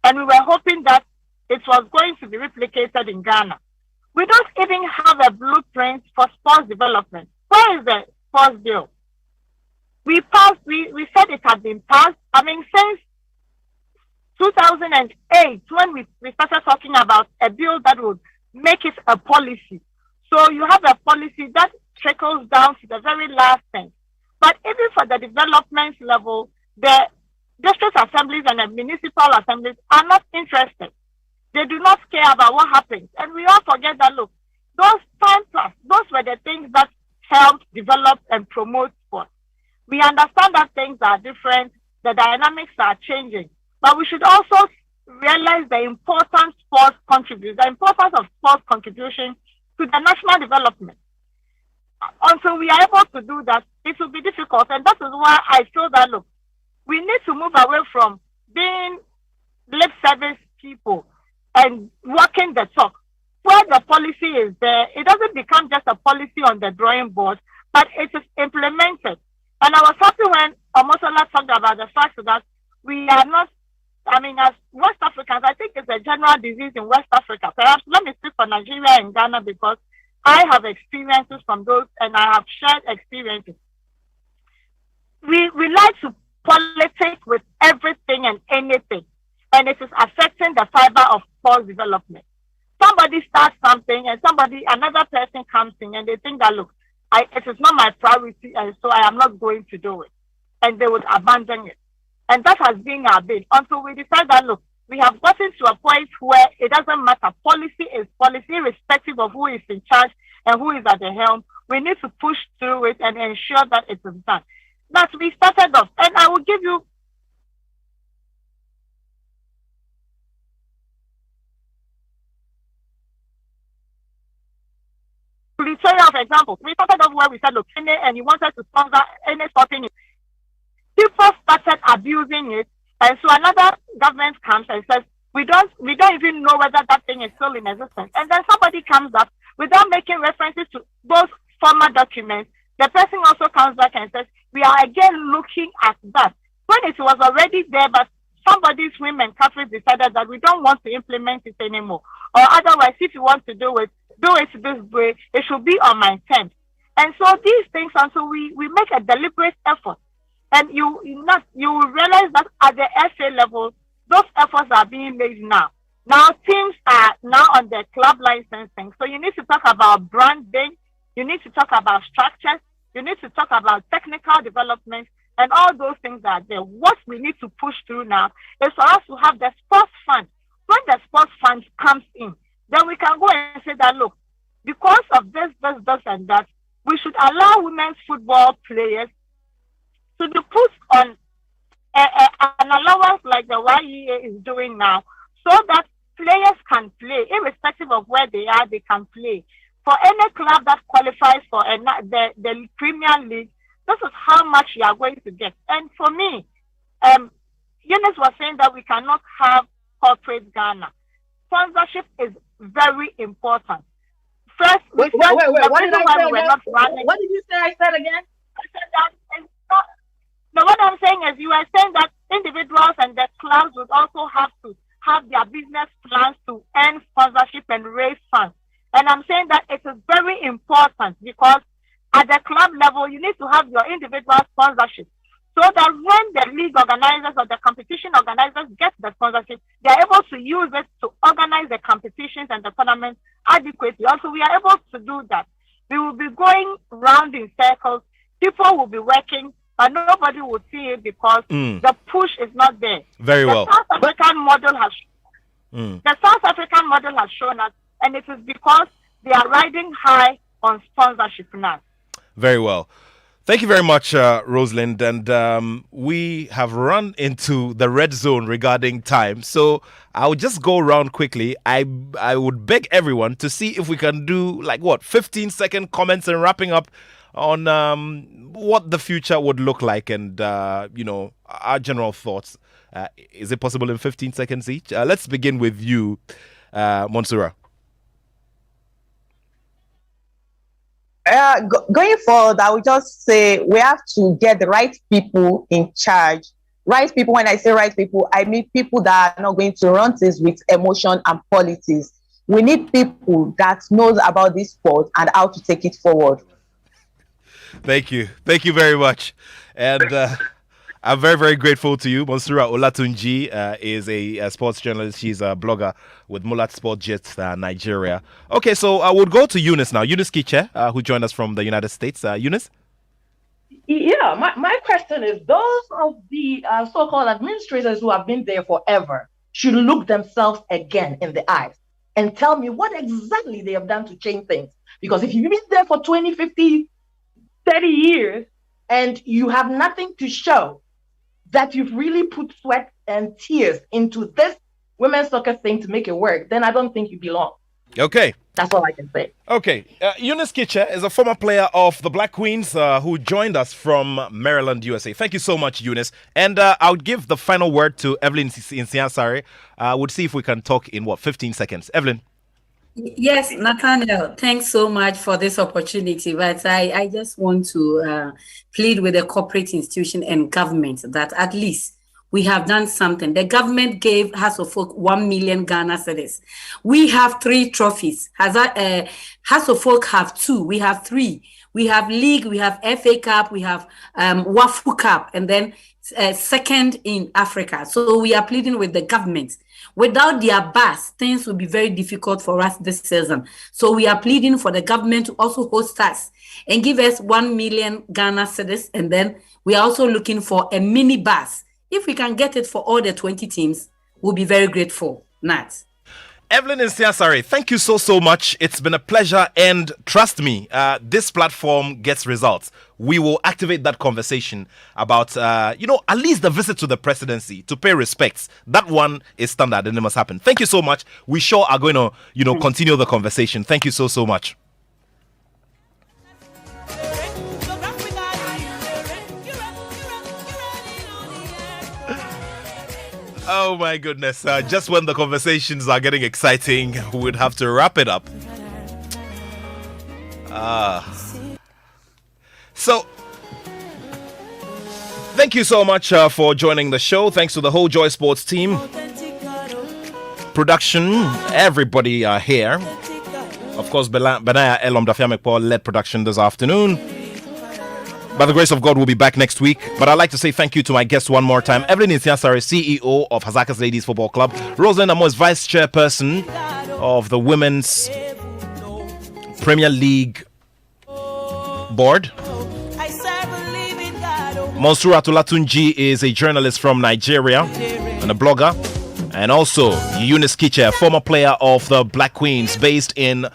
and we were hoping that it was going to be replicated in Ghana. We don't even have a blueprint for sports development. Where is the sports bill? We said it had been passed. Since 2008, when we started talking about a bill that would make it a policy. So you have a policy that trickles down to the very last thing. But even for the development level, the district assemblies and the municipal assemblies are not interested. They do not care about what happens. And we all forget that, look, those were the things that helped develop and promote sport. We understand that things are different, the dynamics are changing, but we should also realize the importance of sports contribution to the national development. Until we are able to do that, it will be difficult. And that is why I feel that, look, we need to move away from being lip service people and walking the talk. Where the policy is there, it doesn't become just a policy on the drawing board, but it is implemented. And I was happy when Omosola talked about the fact that we are not, as West Africans, I think it's a general disease in West Africa. Perhaps let me speak for Nigeria and Ghana because I have experiences from those and I have shared experiences. We like to politic with everything and anything, and it is affecting the fiber of sports development. Somebody starts something and another person comes in and they think that, look, it is not my priority and so I am not going to do it. And they would abandon it. And that has been our bid until we decide that, look, we have gotten to a point where it doesn't matter. Policy is policy, irrespective of who is in charge and who is at the helm. We need to push through it and ensure that it is done. That we started off. And I will give you plethora of examples. We started off where we said, look, and you wanted to sponsor any sporting. People started abusing it, and so another government comes and says, we don't even know whether that thing is still in existence. And then somebody comes up without making references to those former documents. The person also comes back and says, we are again looking at that. When it was already there, but somebody's whim and caprice decided that we don't want to implement it anymore. Or otherwise, if you want to do it this way, it should be on my terms. And so these things, until we make a deliberate effort, and you will realize that at the FA level, those efforts are being made now. Now teams are now on the club licensing. So you need to talk about branding, you need to talk about structures, you need to talk about technical development, and all those things are there. What we need to push through now is for us to have the sports fund. When the sports fund comes in, then we can go and say that, look, because of this, and that, we should allow women's football players to be put on an allowance like the YEA is doing now, so that players can play, irrespective of where they are, they can play. For any club that qualifies for the Premier League, this is how much you are going to get. And for me, Eunice was saying that we cannot have corporate Ghana. Sponsorship is very important. First, wait. What did I say again? What did you say I said again? I said that it's not. No, what I'm saying is you are saying that individuals and the clubs would also have to have their business plans to earn sponsorship and raise funds. And I'm saying that it is very important because at the club level, you need to have your individual sponsorship so that when the league organizers or the competition organizers get the sponsorship, they are able to use it to organize the competitions and the tournaments adequately. Also, we are able to do that. We will be going round in circles. People will be working, but nobody will see it because the push is not there. Very well. The South African model has shown us, and it is because they are riding high on sponsorship now. Very well. Thank you very much, Rosalind. And we have run into the red zone regarding time. So I'll just go around quickly. I would beg everyone to see if we can do 15-second comments and wrapping up on what the future would look like and, our general thoughts. Is it possible in 15 seconds each? Let's begin with you, Monsura. Going forward, I would just say we have to get the right people in charge. Right people, when I say right people, I mean people that are not going to run things with emotion and politics. We need people that knows about this sport and how to take it forward. Thank you. Thank you very much. And I'm very, very grateful to you. Monsura Olatunji is a sports journalist. She's a blogger with Mulat Sport Jets Nigeria. Okay, so I would go to Eunice now. Eunice Kiche, who joined us from the United States. Eunice? Yeah, my question is, those of the so-called administrators who have been there forever should look themselves again in the eyes and tell me what exactly they have done to change things. Because if you've been there for 20, 50, 30 years and you have nothing to show that you've really put sweat and tears into this women's soccer thing to make it work, then I don't think you belong. Okay. That's all I can say. Okay. Eunice Kiche is a former player of the Black Queens who joined us from Maryland, USA. Thank you so much, Eunice. And I would give the final word to Evelyn Insiansari. We'll see if we can talk in 15 seconds. Evelyn. Yes, Nathaniel, thanks so much for this opportunity. But I just want to plead with the corporate institution and government that at least we have done something. The government gave House of Folk 1 million Ghana cedis. We have 3 trophies. House of Folk have 2. We have 3. We have League, we have FA Cup, we have Wafu Cup, and then second in Africa. So we are pleading with the government. Without their bus, things will be very difficult for us this season. So we are pleading for the government to also host us and give us 1 million Ghana cedis. And then we are also looking for a mini bus. If we can get it for all the 20 teams, we'll be very grateful. Nat. Evelyn Insiansari, thank you so much. It's been a pleasure, and trust me, this platform gets results. We will activate that conversation about, at least the visit to the presidency to pay respects. That one is standard and it must happen. Thank you so much. We sure are going to, continue the conversation. Thank you so much. Oh my goodness, just when the conversations are getting exciting, we would have to wrap it up. So, thank you so much for joining the show. Thanks to the whole Joy Sports team. Production, everybody here. Of course, Benaya Elom Dafiamekpo led production this afternoon. By the grace of God, we'll be back next week. But I'd like to say thank you to my guests one more time. Evelyn Insiansari, CEO of Hazakas Ladies Football Club. Rosalind Amo is Vice Chairperson of the Women's Premier League Board. Monsura Olatunji is a journalist from Nigeria and a blogger. And also Eunice Kiche, former player of the Black Queens based in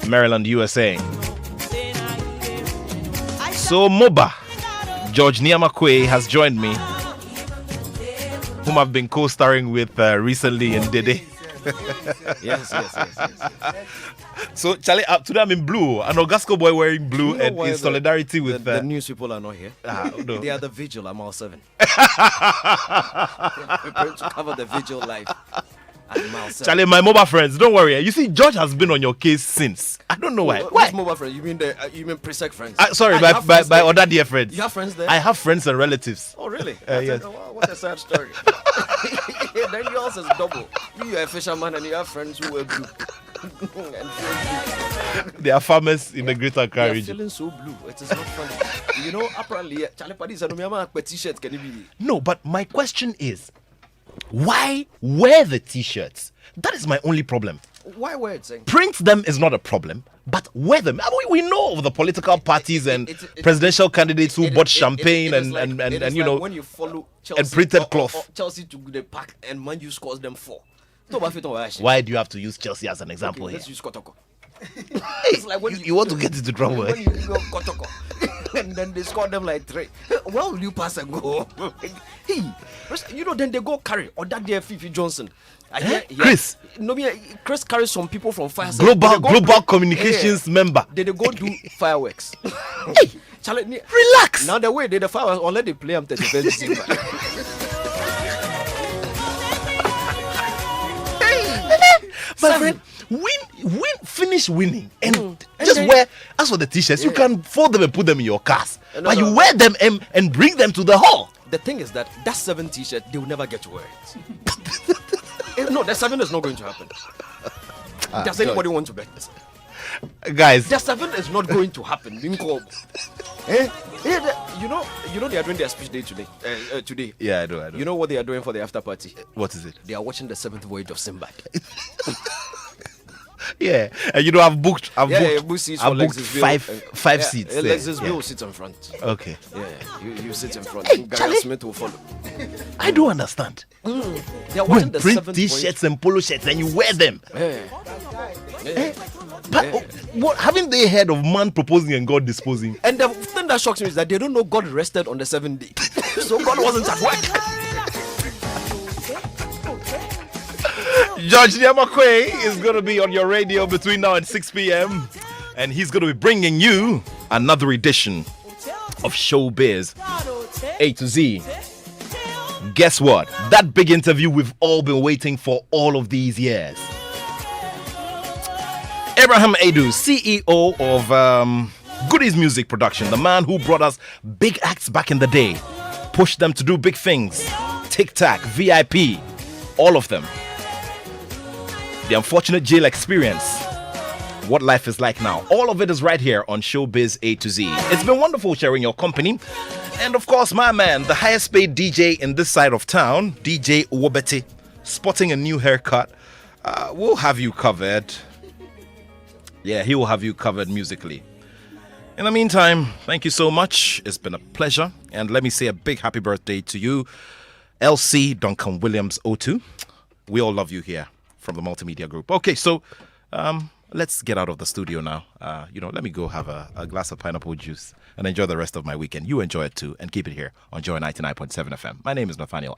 Maryland, USA. So Moba, George Niamakwe has joined me, whom I've been co-starring with recently in Dede. Yes. So Charlie, today I'm in blue. An Ogasco boy wearing blue, You know and in solidarity with the news people are not here. No. They are the vigil. I'm all 7. We're going to cover the vigil live. Charlie, my mobile friends, don't worry. You see, George has been on your case since. I don't know why. What's mobile friends? You mean Presec friends? Sorry, my other dear friends. You have friends there? I have friends and relatives. Oh, really? Yes. What a sad story. Then yours is double. You are a fisherman and you have friends who wear blue. They are farmers in the Greater Accra They are region. feeling so blue. It is not funny. Apparently, Charlie Paddy said, "T-shirt can it be?" No, but my question is, why wear the t-shirts? That is my only problem. Why wear it? Print them is not a problem, but wear them. I mean, we know of the political parties and presidential candidates who bought champagne and when you follow Chelsea, and printed cloth. Chelsea to the pack and Man U scores them 4. Why do you have to use Chelsea as an example Okay, here? let's use Kotoko. Hey, It's like when you want to get into trouble. when you go Kotoko, and then they score them like 3. Where will you pass and go? Hey, then they go carry or that there Fifi Johnson. I hear, Chris. No, Chris carries some people from fire. Global communications member. They go do fireworks. Hey, Charlie, relax. now the way they the fireworks, or let they play them 31st December. My friend, finish winning, and just then- wear. As for the t-shirts, you can fold them and put them in your cars, No, but no. you wear them and bring them to the hall. The thing is that 7 T-shirt, they will never get to wear it. No, that 7 is not going to happen. Does anybody want to bet? Guys, That 7 is not going to happen. Eh? You know they are doing their speech day today. Today. yeah, I do. You know what they are doing for the after party? What is it? They are watching the 7th voyage of Sinbad. Yeah, and I've booked seats I've for booked Lexus five seats there. Lexus Yeah. Bill sits in front. Okay, Yeah, you sit in front. Hey, Gary Charlie. Smith will follow. I don't understand. They are Go watching and the print 7th t-shirts and polo shirts and you wear them. voyage. Yeah. But what haven't they heard of man proposing and God disposing? And the thing that shocks me is that they don't know God rested on the 7th day. So God wasn't at work. George Nyamakwe is going to be on your radio between now and 6 p.m. And he's going to be bringing you another edition of Showbiz A to Z. Guess what? That big interview we've all been waiting for all of these years. Abraham Edu, CEO of Goodies Music Production, the man who brought us big acts back in the day, pushed them to do big things. Tic Tac, VIP, all of them. The unfortunate jail experience, what life is like now. All of it is right here on Showbiz A to Z. It's been wonderful sharing your company. And of course, my man, the highest paid DJ in this side of town, DJ Wobete, sporting a new haircut. We'll have you covered. Yeah, he will have you covered musically. In the meantime, thank you so much. It's been a pleasure. And let me say a big happy birthday to you, LC Duncan Williams O2. We all love you here from the Multimedia Group. Okay, so let's get out of the studio now. Let me go have a glass of pineapple juice and enjoy the rest of my weekend. You enjoy it too, and keep it here on Joy 99.7 FM. My name is Nathaniel.